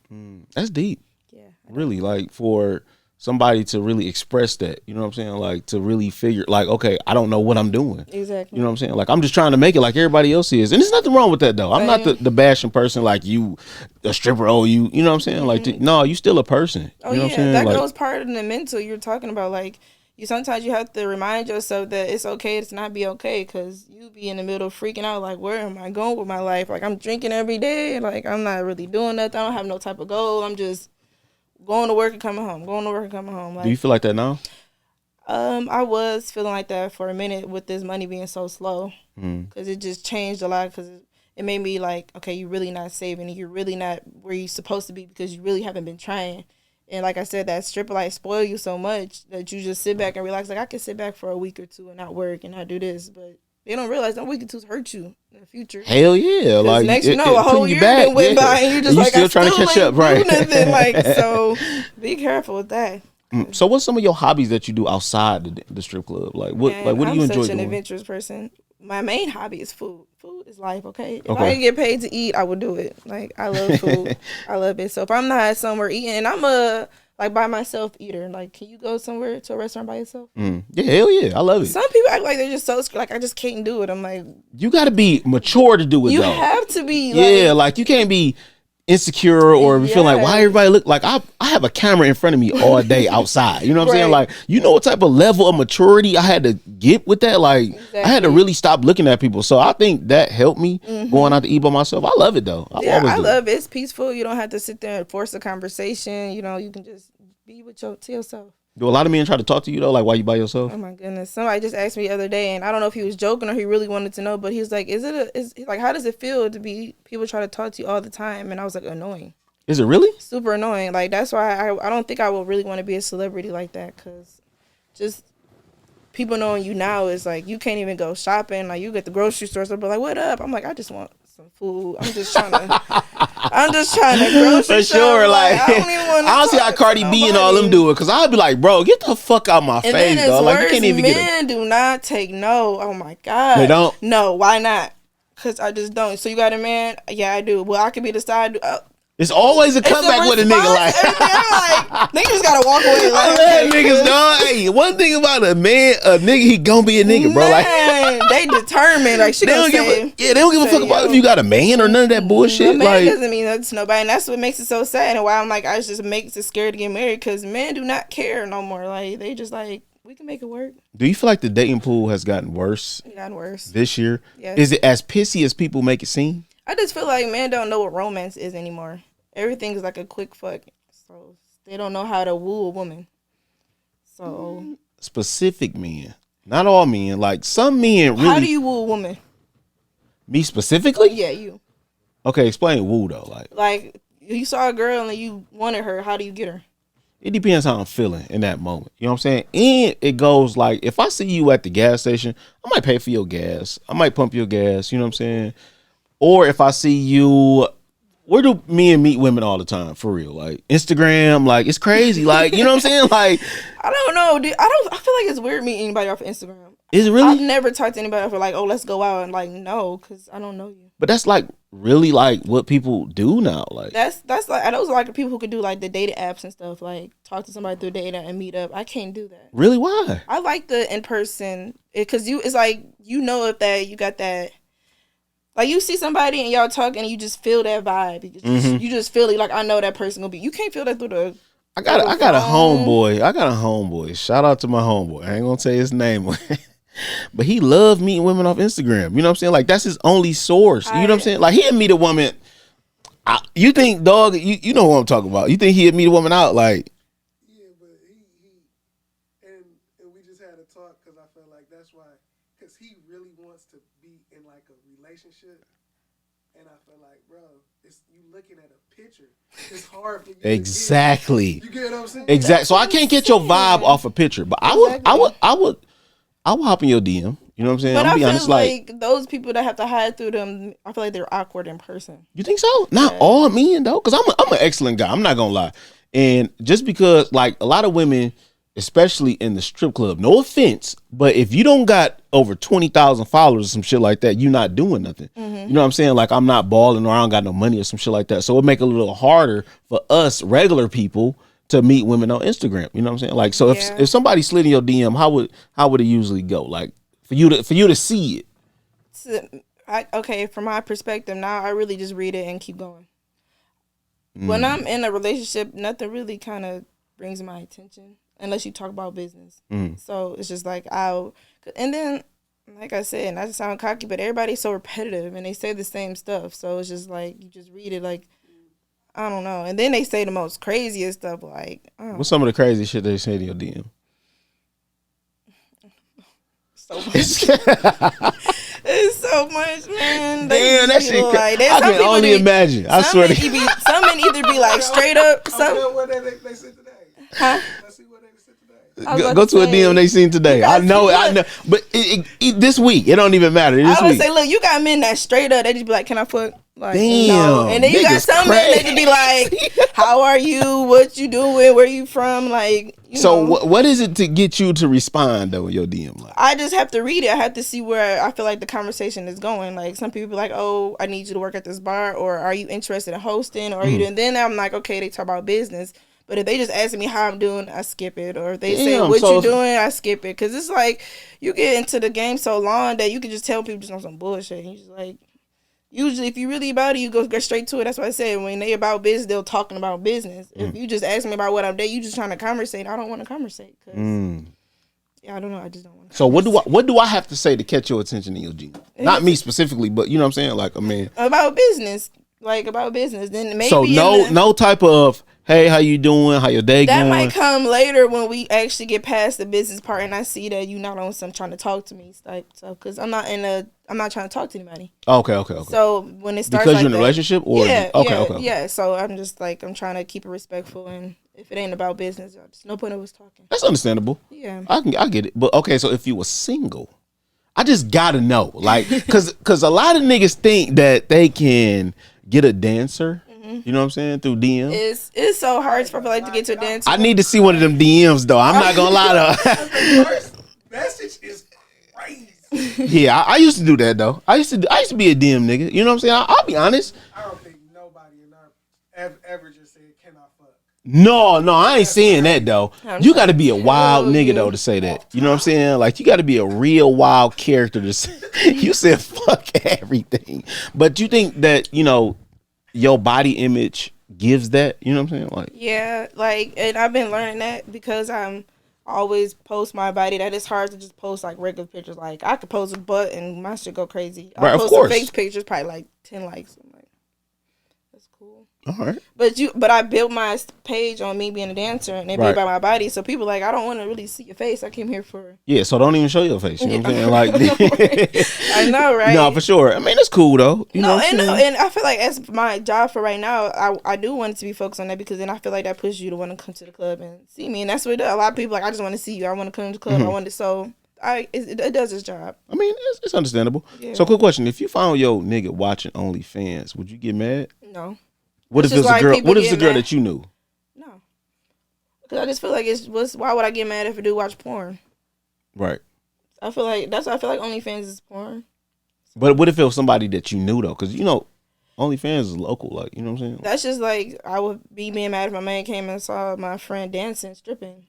That's deep. Yeah. Really, like, for somebody to really express that, you know what I'm saying? Like, to really figure, like, okay, I don't know what I'm doing. Exactly. You know what I'm saying? Like, I'm just trying to make it like everybody else is. And there's nothing wrong with that, though. I'm not the bashing person like you, a stripper, you know what I'm saying? Like, no, you still a person. Oh, you know yeah. what I'm saying? That Like, goes part of the mental you're talking about. Like, sometimes you have to remind yourself that it's okay to not be okay, because you be in the middle of freaking out, like, where am I going with my life? Like, I'm drinking every day. Like, I'm not really doing nothing. I don't have no type of goal. I'm just going to work and coming home, Like, do you feel like that now? I was feeling like that for a minute with this money being so slow, because it just changed a lot, because it made me like, okay, you're really not saving, and you're really not where you're supposed to be, because you really haven't been trying. And like I said, that stripper life spoil you so much that you just sit back and relax. Like, I could sit back for a week or two and not work and not do this, but they don't realize that week or two hurt you in the future. Hell yeah. Like, next you know, a whole year went by, and you're just like, still trying to catch up, right? Nothing. Like, so be careful with that. So what's some of your hobbies that you do outside the strip club? Like, what Man, what do you enjoy I'm such doing? an adventurous person. My main hobby is food. Food is life, okay? If I can get paid to eat, I would do it. Like, I love food. I love it. So if I'm not somewhere eating, and I'm a like by myself eater. Like, can you go somewhere to a restaurant by yourself? Yeah, hell yeah, I love it. Some people act like they're just so scared. Like, I just can't do it. I'm like, You got to be mature to do it. you though. have to be. Yeah, like you can't be insecure or feel like why everybody look like I have a camera in front of me all day outside. You know what I'm saying? Like, you know what type of level of maturity I had to get with that? Like, I had to really stop looking at people. So I think that helped me going out to eat by myself. I love it though. I love it. It's peaceful. You don't have to sit there and force a conversation. You know, you can just be with to yourself. Do a lot of men try to talk to you though? Like, why you by yourself? Oh my goodness! Somebody just asked me the other day, and I don't know if he was joking or he really wanted to know, but he was like, "Is like, how does it feel to be people try to talk to you all the time?" And I was like, annoying. Is it really? Super annoying. Like, that's why I don't think I would really want to be a celebrity like that, because just people knowing you now is like, you can't even go shopping. Like, you get the grocery store, so be like, "What up?" I'm like, I just want some food. I'm just trying to grocery for shop. sure. Like, I don't even want to. I don't see how Cardi B and all them do it, because I'd be like, bro, get the fuck out my face, dog. Like, you can't even men do not take no. Oh my god, they don't. No, why not? Because I just don't. So you got a man? Yeah, I do. Well, I could be the side. It's always a comeback with a nigga like. I'm like, niggas gotta walk away. Like, I love niggas, dog. Hey, one thing about a nigga, he gonna be a nigga, bro. Like, they determined. Like, they don't give a fuck about if you got a man or none of that bullshit. A man like, doesn't mean nothing to nobody, and that's what makes it so sad. And why I'm like, I just makes it scared to get married, because men do not care no more. Like, they just like, we can make it work. Do you feel like the dating pool has gotten worse? It gotten worse this year. Yes. Is it as pissy as people make it seem? I just feel like men don't know what romance is anymore. Everything is like a quick fuck. So they don't know how to woo a woman. So specific men. Not all men. Like, some men really. How do you woo a woman? Me specifically? Yeah, you. Okay, explain woo though. Like you saw a girl and you wanted her, how do you get her? It depends how I'm feeling in that moment. You know what I'm saying? And it goes like, if I see you at the gas station, I might pay for your gas. I might pump your gas. You know what I'm saying? Or if I see you, where do men meet women all the time? For real. Like, Instagram, like, it's crazy. Like, you know what I'm saying? Like, I don't know, dude. I feel like it's weird meeting anybody off of Instagram. Is it really? I've never talked to anybody for like, oh, let's go out, and like, no, because I don't know you. But that's like really like what people do now. Like, that's like, those are like the people who could do like the dating apps and stuff, like talk to somebody through data and meet up. I can't do that. Really? Why? I like the in person, because it's like, you know, if that you got that. Like, you see somebody and y'all talking and you just feel that vibe. You just feel it. Like, I know that person gonna be. You can't feel that through the. I got a homeboy. Shout out to my homeboy. I ain't gonna say his name, but he loved meeting women off Instagram. You know what I'm saying? Like, that's his only source. You know what I'm saying? Like, he'd meet a woman. You think, dog? You know what I'm talking about? You think he'd meet a woman out like? Yeah, but he and we just had a talk, because I feel like that's why, because he really wants to be in like a relationship, And I feel like, bro, it's you looking at a picture. It's hard for you. Exactly. You get what I'm saying? Exactly. So I can't get your vibe off a picture, but I would hop in your DM. You know what I'm saying? But I'm I be feel honest, like those people that have to hide through them, I feel like they're awkward in person. You think so? Not all men though, because I'm an excellent guy. I'm not gonna lie. And just because like a lot of women, especially in the strip club, no offense, but if you don't got over 20,000 followers or some shit like that, you're not doing nothing. You know what I'm saying? Like I'm not balling or I don't got no money or some shit like that. So it make it a little harder for us regular people to meet women on Instagram. You know what I'm saying? Like so if somebody slid in your DM, how would it usually go? Like for you to see it. Okay, from my perspective now, I really just read it and keep going. When I'm in a relationship, nothing really kind of brings my attention unless you talk about business. So it's just like and then like I said, not to sound cocky, but everybody's so repetitive and they say the same stuff. So it's just like you just read it like I don't know. And then they say the most craziest stuff like What's some of the crazy shit they say to your DM? So much. It's so much, man. Damn, that shit. Like, I can only imagine. I swear to God. Some men either be like straight up. What they said today? Huh? Let's see what they said today. Go to a DM they seen today. I know. But this week, it don't even matter. I would say, look, you got men that straight up. They just be like, "Can I fuck?" Like, damn. No. And then you got some men that just be like, "How are you? What you doing? Where you from?" Like, so what is it to get you to respond though in your DM? Like, I just have to read it. I have to see where I feel like the conversation is going. Like some people be like, "Oh, I need you to work at this bar," or "Are you interested in hosting?" Or you? And then I'm like, okay, they talk about business. But if they just ask me how I'm doing, I skip it. Or if they say what you doing, I skip it. Because it's like you get into the game so long that you can just tell people just on some bullshit. And you just like, usually if you really about it, you go straight to it. That's why I said when they about business, they're talking about business. If you just ask me about what I'm doing, you just trying to conversate. I don't want to conversate. Yeah, I don't know. I just don't want to. So what do I have to say to catch your attention in your DM? Not me specifically, but you know what I'm saying? Like, I mean. About business. Like about business. Then maybe. So no type of, hey, how you doing? How your day going? That might come later when we actually get past the business part and I see that you're not on some trying to talk to me type stuff. Because I'm not trying to talk to anybody. Okay. So when it starts because you're in a relationship or yeah. So I'm just like I'm trying to keep it respectful and if it ain't about business, there's no point in us talking. That's understandable. Yeah, I get it. But okay, so if you were single, I just gotta know, like, cause a lot of niggas think that they can get a dancer. You know what I'm saying? Through DM. It's so hard for like to get to a dancer. I need to see one of them DMs though. I'm not gonna lie though. The first message is crazy. Yeah, I used to do that though. I used to be a DM nigga. You know what I'm saying? I'll be honest. I don't think nobody in our ever just said, "Can I fuck?" No, I ain't saying that though. You got to be a wild nigga though to say that. You know what I'm saying? Like you got to be a real wild character to say. You said fuck everything, but you think that your body image gives that, you know what I'm saying? Like, yeah, like, and I've been learning that because I'm always post my body. That it's hard to just post like regular pictures. Like I could post a butt and my shit go crazy. Right, I'll of course. Post pictures, probably like 10 likes. I'm like, that's cool. All right. But I built my page on me being a dancer and they paid by my body. So people like, I don't want to really see your face. I came here for. Yeah, so don't even show your face. You know what I'm saying? Like, I know, right? No, for sure. I mean, that's cool though. You know and I feel like as my job for right now, I do want it to be focused on that because then I feel like that pushes you to want to come to the club and see me. And that's what a lot of people like. I just want to see you. I want to come to the club. I want to. So it does its job. I mean, it's understandable. Yeah. So, quick question: if you found your nigga watching OnlyFans, would you get mad? No. What if it's a girl? What if it's a girl that you knew? No, because I just feel like why would I get mad if a dude watch porn? Right. I feel like OnlyFans is porn. But what if it was somebody that you knew though? Because OnlyFans is local, like you know what I'm saying. That's just like I would be being mad if my man came and saw my friend dancing, stripping,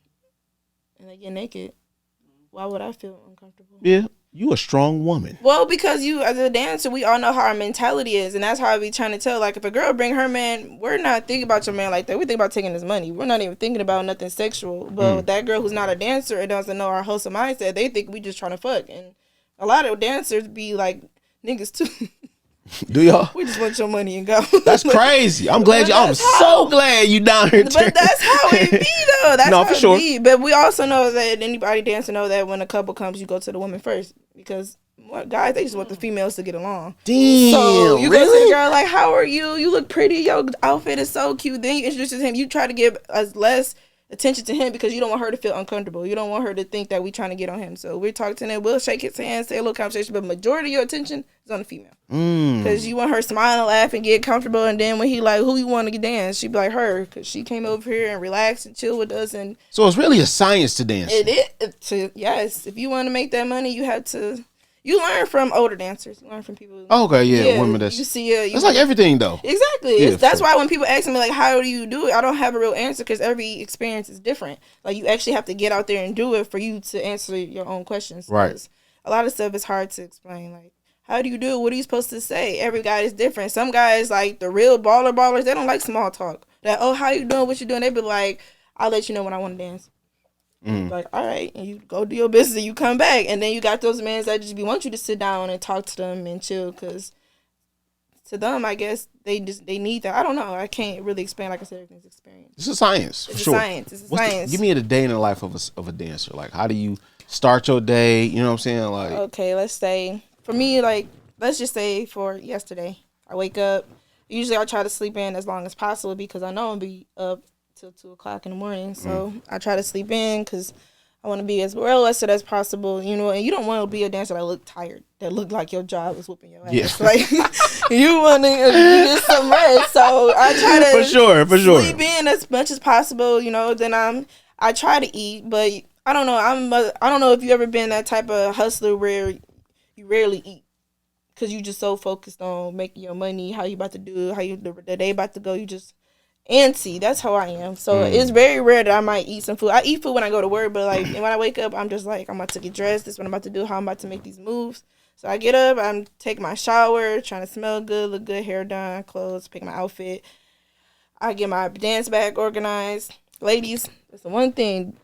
and they get naked. Why would I feel uncomfortable? Yeah. You a strong woman. Well, because you, as a dancer, we all know how our mentality is, and that's how I be trying to tell. Like, if a girl bring her man, we're not thinking about your man like that. We think about taking his money. We're not even thinking about nothing sexual. But that girl who's not a dancer and doesn't know our hustle mindset, they think we just trying to fuck. And a lot of dancers be like niggas too. Do y'all? We just want your money and go. That's crazy. I'm glad I'm so glad you down here. But that's how it be though. That's no, how for sure. It be. But we also know that anybody dancing know that when a couple comes, you go to the woman first because guys, they just want the females to get along. Damn, So you go to really? the girl like, how are you? You look pretty. Your outfit is so cute. Then you introduce him. You try to give us less attention to him because you don't want her to feel uncomfortable. You don't want her to think that we trying to get on him. So we're talking to him. We'll shake his hand, say a little conversation, but majority of your attention is on the female. Because you want her smile and laugh and get comfortable. And then when he like, who you want to dance? She be like, her. Because she came over here and relaxed and chill with us. And So it's really a science to dance. it is. Yes. If you want to make that money, you have to. You learn from older dancers. You learn from people. Okay, yeah, women. You see, it's like everything though. Exactly. Yeah, That's why when people ask me like, how do you do it? I don't have a real answer because every experience is different. Like you actually have to get out there and do it for you to answer your own questions. Right. A lot of stuff is hard to explain. Like, how do you do it? What are you supposed to say? Every guy is different. Some guys, like the real ballers, they don't like small talk. That, oh, how you doing? What you doing? They be like, I'll let you know when I want to dance. Like, all right, and you go do your business and you come back. And then you got those men that just want you to sit down and talk to them and chill because to them, I guess, they need that. I don't know. I can't really explain. Like I said, everything's experience. It's a science, for It's sure. It's a science. Give me a day in the life of a dancer. Like, how do you start your day? You know what I'm saying? Like, Okay, let's say, for me, like, let's just say for yesterday, I wake up. Usually I try to sleep in as long as possible because I know I'll be up till 2 o'clock in the morning. So I try to sleep in because I want to be as well rested as possible, you know. And you don't want to be a dancer that look tired, that look like your job is whooping your ass. Yeah. Like you want to get some rest. So I try to for sure sleep in as much as possible, you know. Then I try to eat, but I don't know. I don't know if you ever been that type of hustler where you rarely eat. Because you just so focused on making your money, how you about to do, how you the day about to go, you just antsy. That's how I am. So it's very rare that I might eat some food. I eat food when I go to work, but like when I wake up, I'm just like, I'm about to get dressed. This is what I'm about to do, how I'm about to make these moves. So I get up, I'm take my shower, trying to smell good, look good, hair done, clothes, pick my outfit. I get my dance bag organized. Ladies, that's the one thing.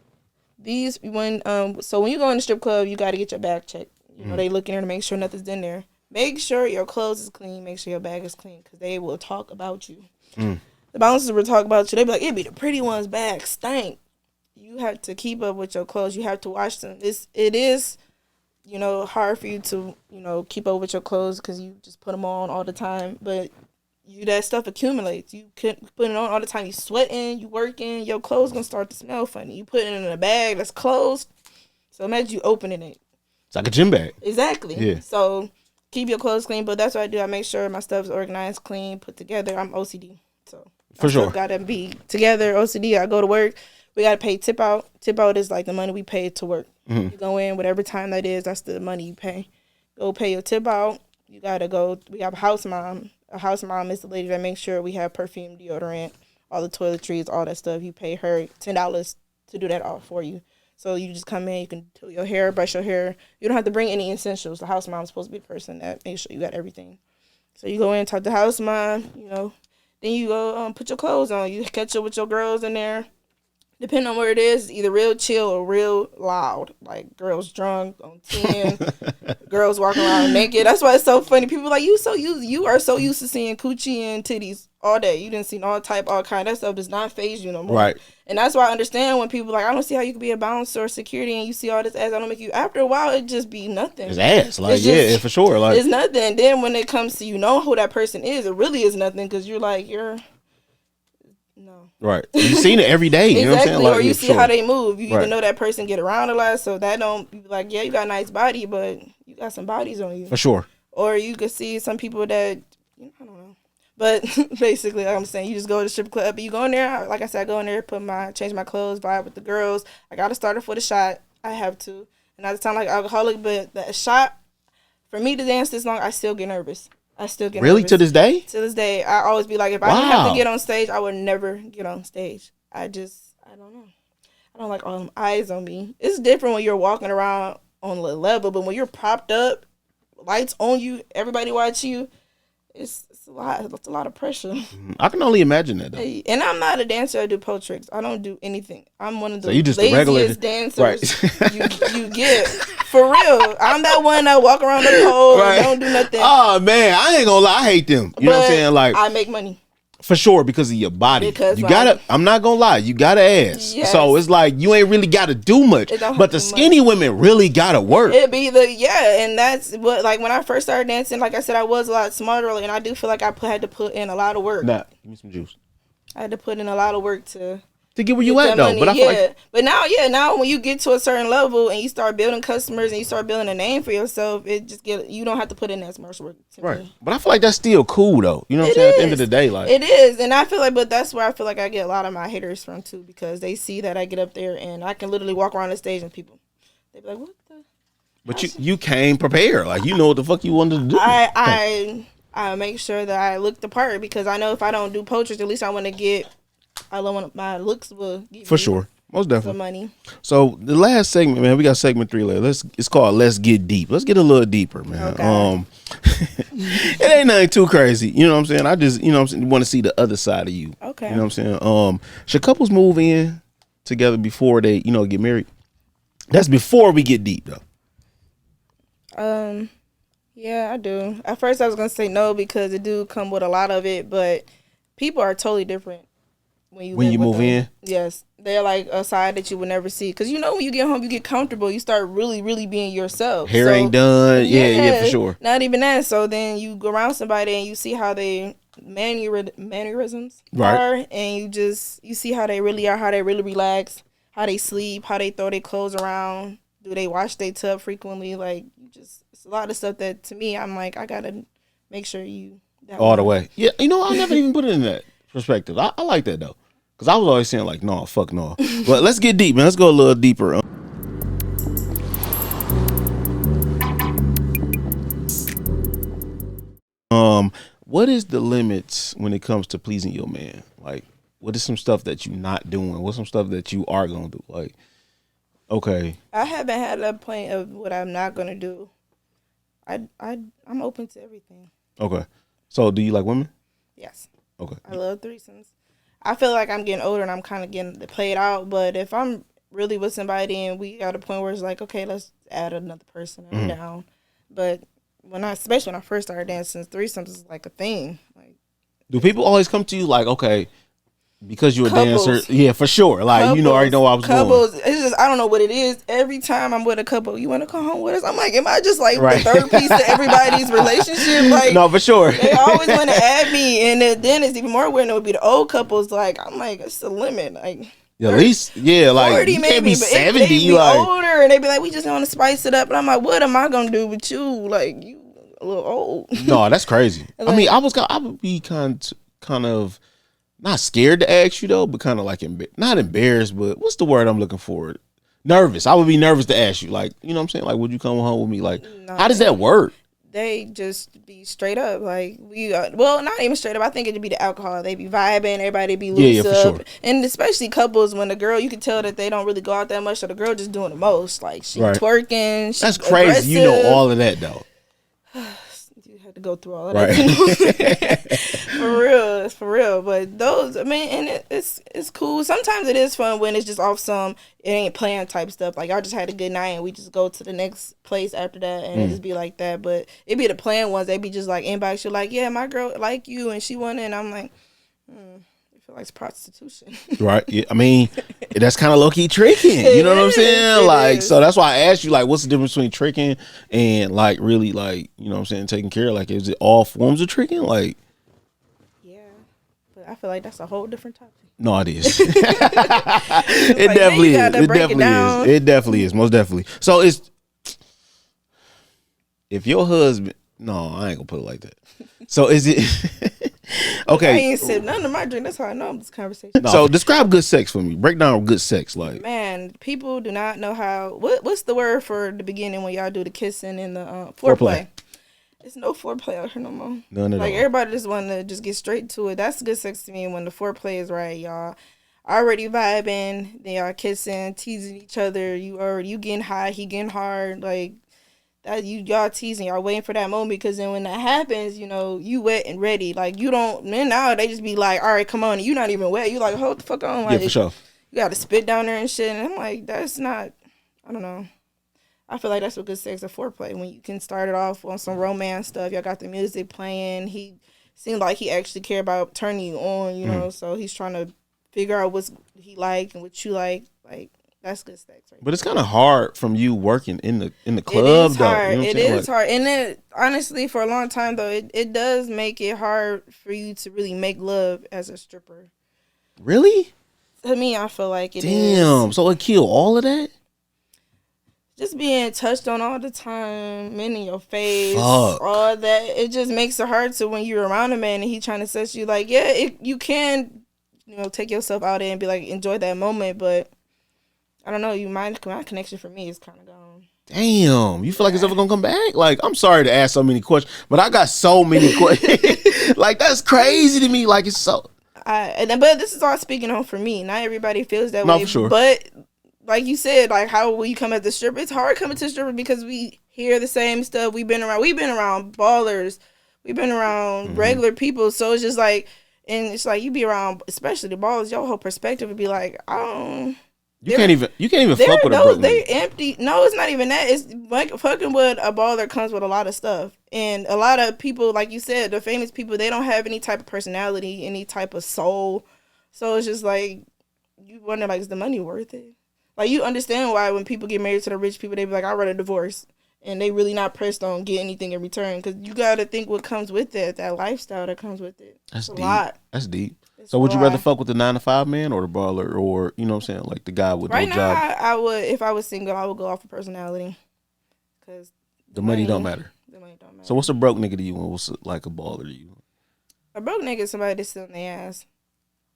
So when you go in the strip club, you got to get your bag checked. You know, they look in there to make sure nothing's in there. Make sure your clothes is clean. Make sure your bag is clean because they will talk about you. The bouncers will talk about you. They be like, it be the pretty one's bag stank. You have to keep up with your clothes. You have to wash them. It is, you know, hard for you to, you know, keep up with your clothes because you just put them on all the time. But that stuff accumulates. You couldn't put it on all the time. You sweating, you working. Your clothes gonna start to smell funny. You put it in a bag that's closed. So imagine you opening it. it's like a gym bag. Exactly. Yeah. So keep your clothes clean, but that's what I do. I make sure my stuff's organized, clean, put together. I'm OCD, so For sure. Gotta be together. OCD. I go to work. We gotta pay tip out. Tip out is like the money we pay to work. You go in whatever time that is. That's the money you pay. Go pay your tip out. You gotta go. We have a house mom. A house mom is the lady that makes sure we have perfume, deodorant, all the toiletries, all that stuff. You pay her $10 to do that all for you. So you just come in, you can do your hair, brush your hair. You don't have to bring any essentials. The house mom's supposed to be the person that makes sure you got everything. So you go in, talk to the house mom, you know. Then you go put your clothes on. You catch up with your girls in there. Depending on where it is, either real chill or real loud. Like girls drunk on 10, girls walking around naked. That's why it's so funny. People are like, you are so used to seeing coochie and titties all day. You didn't see all type, all kind. That stuff does not faze you no more. Right. And that's why I understand when people like, I don't see how you could be a bouncer or security and you see all this ass. I don't make you. After a while, it just be nothing. It's ass. Like, It's just- yeah, for sure. Like, It's nothing. Then when it comes to you know who that person is, it really is nothing because you're like, no. right. You seen it every day. You know what I'm Exactly, saying? Like, or you yeah, see sure. how they move. You Right. even know that person get around a lot, so that don't be like, yeah, you got a nice body, but you got some bodies on you. For sure. Or you could see some people that, I don't know. But basically, like I'm saying, you just go to the strip club. You go in there, like I said, I go in there, change my clothes, vibe with the girls. I got to start off with a shot. I have to. And I sound like an alcoholic, but that shot, for me to dance this long, I still get nervous. Really? nervous. To this day? To this day, I always be like, if I didn't have Wow. to get on stage, I would never get on stage. I don't know. I don't like all them eyes on me. It's different when you're walking around on the level, but when you're propped up, lights on you, everybody watch you, it's a lot. It's a lot of pressure. I can only imagine that, though. And I'm not a dancer. I do pole tricks. I don't do anything. I'm one of the So you just the laziest regular dancers right. you get. For real. I'm that one that walk around the pole Right. and don't do nothing. Oh, man. I ain't gonna lie. I hate them. You know what I'm But saying? Like, I make money. For sure, because of your body. Because you gotta, I'm not gonna lie, you gotta ass. Yes. So it's like you ain't really gotta do much. But the skinny women really gotta work. It be and that's what, like, when I first started dancing, like I said, I was a lot smarter, and I do feel like I had to put in a lot of work. Nah, give me some juice. I had to put in a lot of work to get where you at though. Money. But I feel like, but now when you get to a certain level and you start building customers and you start building a name for yourself, you don't have to put in as much work. Right. But I feel like that's still cool though. You know what I'm saying? At the end of the day, like, it is, and I feel like, but that's where I feel like I get a lot of my haters from too, because they see that I get up there and I can literally walk around the stage and people, they be like, "What the?" But you came prepared, like you know what the fuck you wanted to do. I make sure that I look the part, because I know if I don't do portraits, at least I want my looks will give for me sure, most definitely some money. So the last segment, man, we got segment 3 left. It's called Let's Get Deep. Let's get a little deeper, man. Okay. It ain't nothing too crazy. You know what I'm saying? I just, you know what I'm saying, want to see the other side of you. Okay. You know what I'm saying? Should couples move in together before they, get married? That's before we get deep though. Yeah, I do. At first I was gonna say no, because it do come with a lot of it, but people are totally different when you move in. Yes, they're like a side that you would never see, because when you get home, you get comfortable, you start really, really being yourself. Hair ain't done. Yeah, for sure. Not even that. So then you go around somebody and you see how they mannerisms are, and you see how they really are, how they really relax, how they sleep, how they throw their clothes around, do they wash their tub frequently, like it's a lot of stuff that to me I'm like, I gotta make sure you all the way. Yeah, I never even put it in that perspective. I like that though. Because I was always saying, like, no, fuck no. But let's get deep, man. Let's go a little deeper. What is the limits when it comes to pleasing your man? Like, what is some stuff that you're not doing? What's some stuff that you are going to do? Like, okay. I haven't had a point of what I'm not going to do. I'm open to everything. Okay. So, do you like women? Yes. Okay. I love threesomes. I feel like I'm getting older and I'm kind of getting to play it out. But if I'm really with somebody and we got a point where it's like, okay, let's add another person, I'm down. But especially when I first started dancing, threesomes is like a thing. Like, do people always come to you like, okay, because you're a couples. dancer? Yeah, for sure. Like, Couples, already know I was couples, going. it's just, I don't know what it is. Every time I'm with a couple, you want to come home with us? I'm like, am I just like right. the third piece to everybody's relationship? Like, no, for sure. They always want to add me, and then it's even more weird. It would be the old couples. Like, I'm like, it's the limit. Like, yeah, at least, like 40 you maybe, can't be but 70. They be like older, and they be like, we just want to spice it up. And I'm like, what am I gonna do with you? Like, you a little old. No, that's crazy. Like, I mean, I would be kind of not scared to ask you though, but kind of like not embarrassed, but what's the word I'm looking for? Nervous. I would be nervous to ask you. Like, you know what I'm saying? Like, would you come home with me? Like, how does that work? They just be straight up. Like, well, not even straight up. I think it'd be the alcohol. They be vibing. Everybody be loose up. For sure. And especially couples, when the girl, you can tell that they don't really go out that much. So the girl just doing the most. Like, she twerking. She's That's crazy. Aggressive. You know all of that though. You had to go through all of that. for real. But those, I mean, and it's cool. Sometimes it is fun when it's just off some, it ain't planned type stuff. Like, I just had a good night and we just go to the next place after that, and it just be like that. But it be the planned ones. They be just like inbox you like, yeah, my girl like you and she wanted, and I'm like, I feel like it's prostitution. Right. Yeah. I mean, that's kind of low key tricking. You know what I'm saying? Like, so that's why I asked you, like, what's the difference between tricking and like really, like, you know what I'm saying, taking care of? Like, is it all forms of tricking? Like, yeah, but I feel like that's a whole different topic. No, it is. It like, definitely is. It definitely is. It definitely is. Most definitely. So it's, if your husband, no, I ain't gonna put it like that. So is it okay? I ain't said none of my drink. That's how I know this conversation. No. So describe good sex for me. Break down good sex. Like, man, people do not know how. What's the word for the beginning when y'all do the kissing and the foreplay? It's no foreplay out here no more. None at all. Like, everybody just want to just get straight to it. That's good sex to me, when the foreplay is right, y'all. Already vibing, then y'all kissing, teasing each other. You getting high, he getting hard, like that. Y'all teasing, y'all waiting for that moment, because then when that happens, you wet and ready. Like, you don't. Then now they just be like, all right, come on, and you not even wet. You like, hold the fuck on, like, yeah, for sure. You got to spit down there and shit. And I'm like, that's not. I don't know. I feel like that's what good sex is, foreplay, when you can start it off on some romance stuff. Y'all got the music playing. He seem like he actually care about turning you on, you know. So he's trying to figure out what he like and what you like. Like, that's good sex, right? But it's kind of hard from you working in the club, it is though. hard. You know It is hard. And then, honestly, for a long time, though, it does make it hard for you to really make love as a stripper. Really? To me, I feel like it is. Damn. So it killed all of that? Just being touched on all the time, men in your face, Fuck. all that. It just makes it hard to when you're around a man and he trying to sex you. Like, yeah, you can, you know, take yourself out there and be like, enjoy that moment, but I don't know. My connection for me is kind of gone. Damn. You feel like it's ever gonna come back? Like, I'm sorry to ask so many questions, but I got so many questions. Like, that's crazy to me. Like, it's so. But this is all speaking on for me. Not everybody feels that No, way. for sure. But like you said, like, how will you come at the stripper? It's hard coming to the stripper because we hear the same stuff. We've been around ballers. We've been around regular people. So it's just like, and it's like you be around, especially the ballers. Your whole perspective would be like, You can't even fuck with a broke they nigga. empty. No, it's not even that. It's like fucking with a baller comes with a lot of stuff, and a lot of people, like you said, the famous people, they don't have any type of personality, any type of soul. So it's just like you wonder, like, is the money worth it? Like, you understand why when people get married to the rich people, they be like, I'd rather divorce, and they really not pressed on get anything in return, because you got to think what comes with it, that lifestyle that comes with it. That's a deep. lot. That's deep. It's So would a you rather lot. fuck with the 9-to-5 man or the baller, or, you know what I'm saying, like the guy with Right no now, job? I would, if I was single, I would go off of personality, because The money don't matter. The money don't matter. So what's a broke nigga to you, and what's like a baller to you? A broke nigga is somebody that's still in their ass.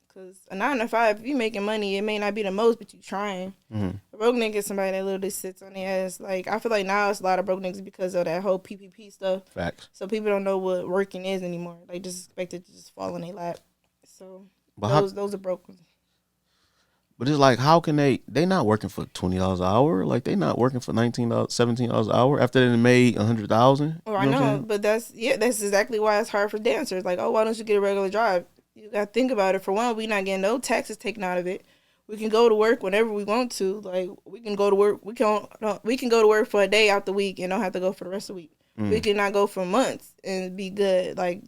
Because a 9-to-5, if you making money, it may not be the most, but you trying. Mm-hmm. A broke nigga is somebody that literally sits on their ass. Like, I feel like now it's a lot of broke niggas because of that whole PPP stuff. Facts. So people don't know what working is anymore. They just expect it to just fall in their lap. So But those are broke ones. But it's like, how can they not working for $20 an hour? Like, they not working for $19, $17 an hour after they made $100,000? Well, I know, but that's exactly why it's hard for dancers. Like, oh, why don't you get a regular job? You got to think about it. For one, we not getting no taxes taken out of it. We can go to work whenever we want to. Like, we can go to work. We can go to work for a day out the week and don't have to go for the rest of the week. We cannot go for months and be good. Like,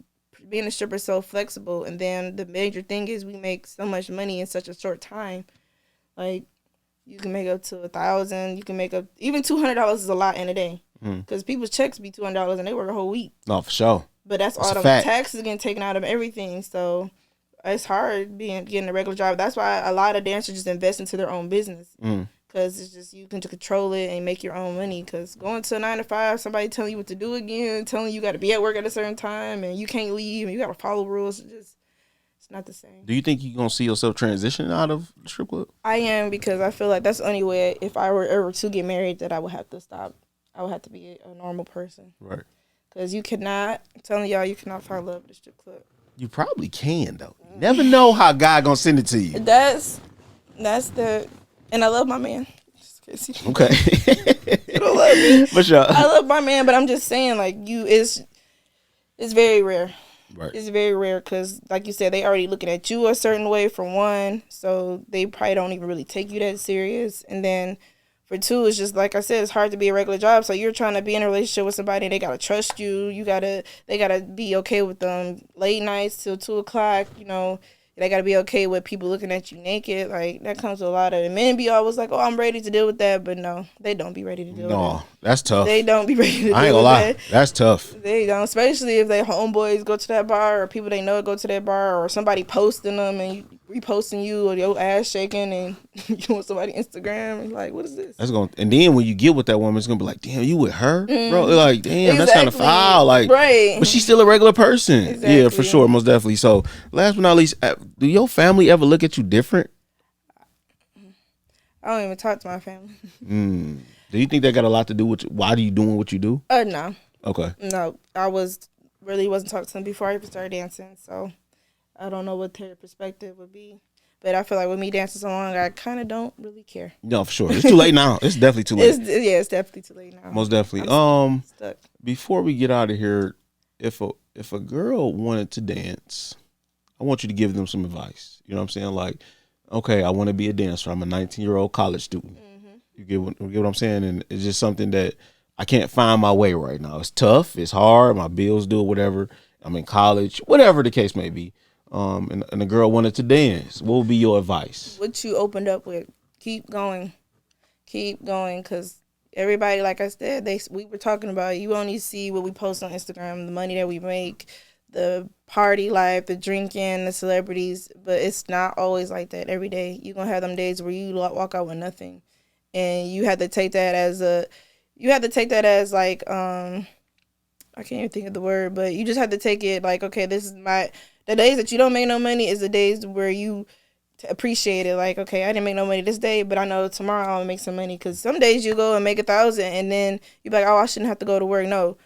being a stripper is so flexible. And then the major thing is we make so much money in such a short time. Like, you can make up to $1,000. You can make up even $200 is a lot in a day. Because people's checks be $200 and they work a whole week. No, for sure. But that's all the taxes getting taken out of everything. So it's hard getting a regular job. That's why a lot of dancers just invest into their own business. Because it's just, you can control it and make your own money. Because going to a 9-to-5, somebody telling you what to do again, telling you got to be at work at a certain time and you can't leave and you got to follow rules. It's not the same. Do you think you're going to see yourself transitioning out of the strip club? I am, because I feel like that's the only way, if I were ever to get married, that I would have to stop. I would have to be a normal person. Right. Because you cannot, I'm telling y'all, you cannot find love at the strip club. You probably can, though. You never know how God going to send it to you. That's the, and I love my man. Just in case you Okay. don't love me. For sure. I love my man, but I'm just saying, like, it's very rare. Right. It's very rare because, like you said, they already looking at you a certain way, for one, so they probably don't even really take you that serious. And then for two, it's just, like I said, it's hard to be a regular job. So you're trying to be in a relationship with somebody, they gotta trust you. They gotta be okay with them late nights till 2:00. You know, they gotta be okay with people looking at you naked. Like, that comes with a lot of. And men be always like, "Oh, I'm ready to deal with that," but no, they don't be ready to deal with that. No, that's tough. They don't be ready to deal I ain't with gonna lie. that. That's tough. They don't, especially if they homeboys go to that bar or people they know go to that bar, or somebody posting them and you reposting you or your ass shaking and you on somebody's Instagram and like, what is this? That's going. And then when you get with that woman, it's gonna be like, damn, you with her, bro? Like, damn, that's kind of Exactly. foul. Like, Right. but she's still a regular person. Yeah, for Exactly. sure, most definitely. So, last but not least, do your family ever look at you different? I don't even talk to my family. Do you think that got a lot to do with why do you doing what you do? No. Okay. No. I wasn't talking to them before I even started dancing, so I don't know what their perspective would be. But I feel like with me dancing so long, I kind of don't really care. No, for sure. It's too late now. It's definitely too late. It's definitely too late now. Most definitely. I'm stuck. Before we get out of here, if a girl wanted to dance, I want you to give them some advice. You know what I'm saying? Like, okay, I want to be a dancer. I'm a 19-year-old college student. You get what I'm saying? And it's just something that I can't find my way right now. It's tough. It's hard. My bills do whatever. I'm in college, whatever the case may be, and the girl wanted to dance, what would be your advice? What you opened up with, keep going, because everybody, like I said, we were talking about, you only see what we post on Instagram, the money that we make, the party life, the drinking, the celebrities, but it's not always like that every day. You're going to have them days where you walk out with nothing, and you have to take that as like, I can't even think of the word, but you just have to take it like, okay, the days that you don't make no money is the days where you appreciate it. Like, okay, I didn't make no money this day, but I know tomorrow I'll make some money. Because some days you go and make 1,000 and then you're like, oh, I shouldn't have to go to work. No,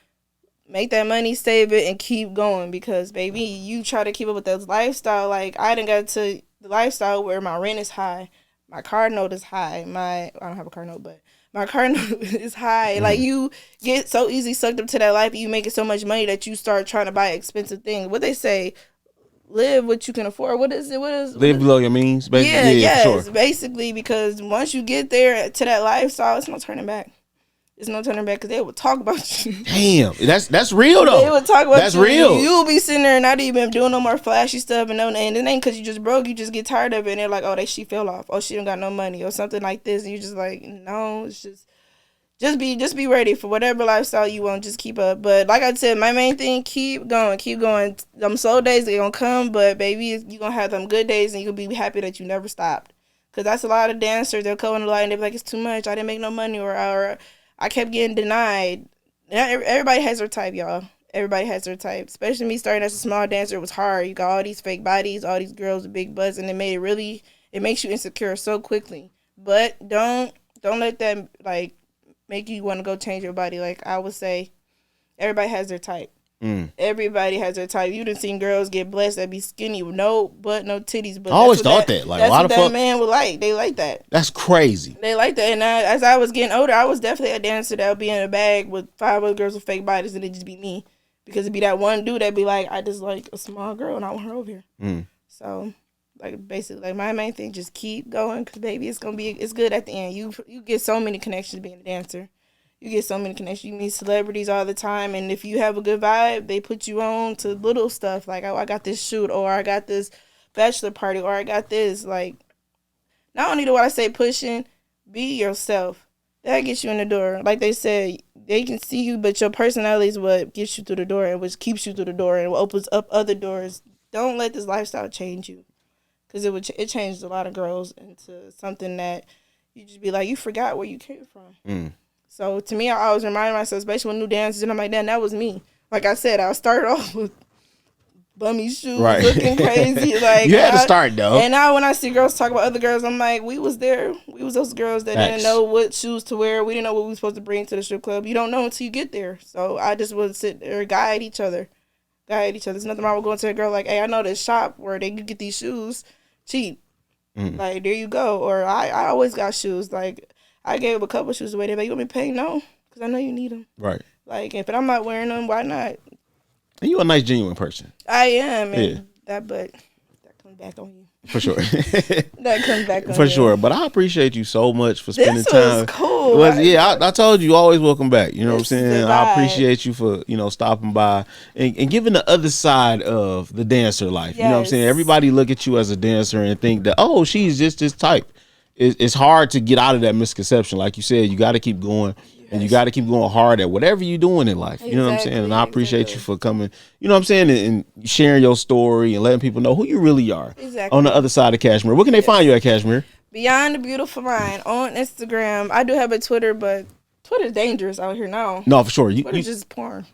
make that money, save it, and keep going. Because, baby, you try to keep up with that lifestyle. Like, I done got to the lifestyle where my rent is high, my car note is high, I don't have a car note, but my car note is high. Like, you get so easily sucked up to that life, you making so much money that you start trying to buy expensive things. What they say, live what you can afford. What is it? Live below your means, basically. Yeah, for sure. Basically, because once you get there to that lifestyle, it's no turning back. It's no turning back because they will talk about you. Damn, that's real though. They will talk about that's you. Real. You'll be sitting there not even doing no more flashy stuff and it ain't because you just broke. You just get tired of it and they're like, oh, she fell off. Oh, she don't got no money or something like this. And you're just like, no, it's just be ready for whatever lifestyle you want. Just keep up. But like I said, my main thing, keep going. Them slow days, they gonna come, but baby, you gonna have them good days and you'll be happy that you never stopped. Because that's a lot of dancers. They'll come in the light and they'll be like, it's too much. I didn't make no money or I kept getting denied. Everybody has their type, y'all. Everybody has their type. Especially me starting as a small dancer, it was hard. You got all these fake bodies, all these girls with big butts, and it makes you insecure so quickly. But don't let that like make you want to go change your body. Like I would say, everybody has their type. Everybody has their type. You done seen girls get blessed that be skinny with no butt, no titties. But I always thought that. Like, that's why what the that fuck? man would like. They like that. That's crazy. They like that. And as I was getting older, I was definitely a dancer that would be in a bag with 5 other girls with fake bodies, and it'd just be me. Because it'd be that one dude that'd be like, I just like a small girl, and I want her over here. So, like, basically, like, my main thing, just keep going, because, baby, it's good at the end. You get so many connections being a dancer. You get so many connections. You meet celebrities all the time, and if you have a good vibe, they put you on to little stuff like, oh, I got this shoot, or I got this bachelor party, or I got this. Like, not only do I say pushing, be yourself. That gets you in the door. Like they said, they can see you, but your personality is what gets you through the door and which keeps you through the door and opens up other doors. Don't let this lifestyle change you, because it changed a lot of girls into something that you just be like, you forgot where you came from. So, to me, I always remind myself, especially when new dancers, and I'm like, damn, that was me. Like I said, I started off with bummy shoes, looking crazy. Like you had to start, though. And now when I see girls talk about other girls, I'm like, we was there. We was those girls that didn't know what shoes to wear. We didn't know what we were supposed to bring to the strip club. You don't know until you get there. So, I just would sit there, guide each other. There's nothing wrong with going to a girl like, hey, I know this shop where they can get these shoes cheap. Like, there you go. Or I always got shoes. Like, I gave a couple shoes away. They're like, you want me to pay? No, because I know you need them. Right. Like, if I'm not wearing them, why not? And you a nice, genuine person. I am. And that comes back on you. For sure. That comes back on you. For sure. But I appreciate you so much for spending this time. Was cool. I told you, always welcome back. You know what I'm saying? I appreciate you for, stopping by and giving the other side of the dancer life. Yes. You know what I'm saying? Everybody look at you as a dancer and think that, oh, she's just this type. It's hard to get out of that misconception. Like you said, you got to keep going. And you got to keep going hard at whatever you're doing in life. You know what I'm saying? And I appreciate you for coming, you know what I'm saying, and sharing your story and letting people know who you really are on the other side of Kashmir. Where can they find you at, Kashmir? Beyond the Beautiful Mind on Instagram. I do have a Twitter, but Twitter's dangerous out here now. No, for sure. Twitter's just porn.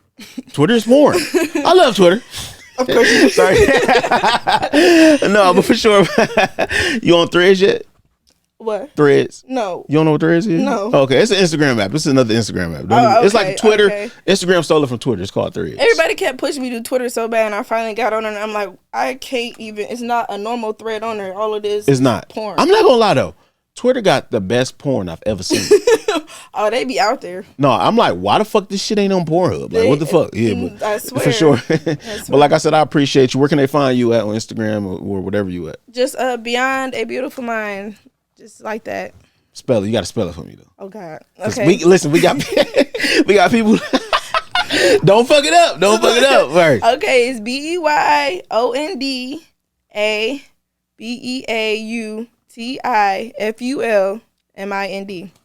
Twitter is porn. I love Twitter. Of course you do. Sorry. No, but for sure. You on Threads yet? What? Threads? No. You don't know what Threads is? No. Okay, it's an Instagram app. It's another Instagram app. It's like Twitter. Okay. Instagram stole it from Twitter. It's called Threads. Everybody kept pushing me to Twitter so bad, and I finally got on it, and I'm like, I can't even. It's not a normal thread on there. All of this is porn. I'm not going to lie, though. Twitter got the best porn I've ever seen. Oh, they be out there. No, I'm like, why the fuck this shit ain't on Pornhub? Like, what the fuck? Yeah, but I swear. For sure. But like I said, I appreciate you. Where can they find you at on Instagram or whatever you at? Just Beyond a Beautiful Mind. Just like that. Spell it. You got to spell it for me, though. Oh, God. Okay. We got people. Don't fuck it up. Don't fuck it up. Right. Okay, it's BEYONDABEAUTIFULMIND.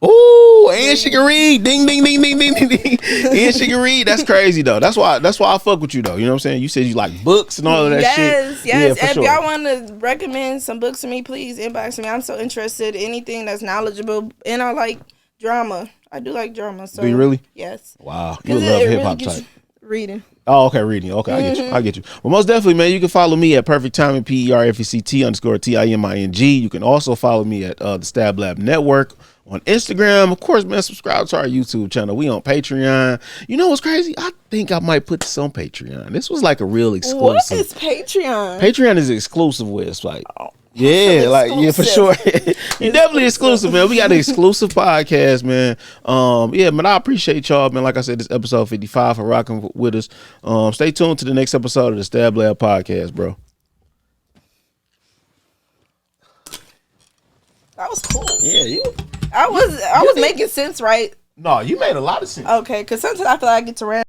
Ooh, and she can read. Ding, ding, ding, ding, ding, ding, ding. And she can read. That's crazy though. That's why I fuck with you though. You know what I'm saying? You said you like books and all of that shit. Yes. Yeah, for If sure. y'all want to recommend some books to me, please inbox me. I'm so interested. Anything that's knowledgeable, and I like drama. I do like drama. So Do you really? Yes. Wow, you 'Cause love it hip hop gets type. you reading. Oh, okay, reading. Okay, I get you. Well, most definitely, man. You can follow me at Perfect Timing PERFECT_TIMING. You can also follow me at the Stab Lab Network on Instagram. Of course, man. Subscribe to our YouTube channel. We on Patreon. You know what's crazy? I think I might put this on Patreon. This was like a real exclusive. What is Patreon? Patreon is exclusive with it's like. Yeah, like yeah, for sure. You're definitely exclusive, man. We got an exclusive podcast, man. Yeah, man. I appreciate y'all, man. Like I said, this episode 55 for rocking with us. Stay tuned to the next episode of the Stab Lab Podcast, bro. That was cool. Yeah, I was making sense, right? No, you made a lot of sense. Okay, because sometimes I feel like I get to rant.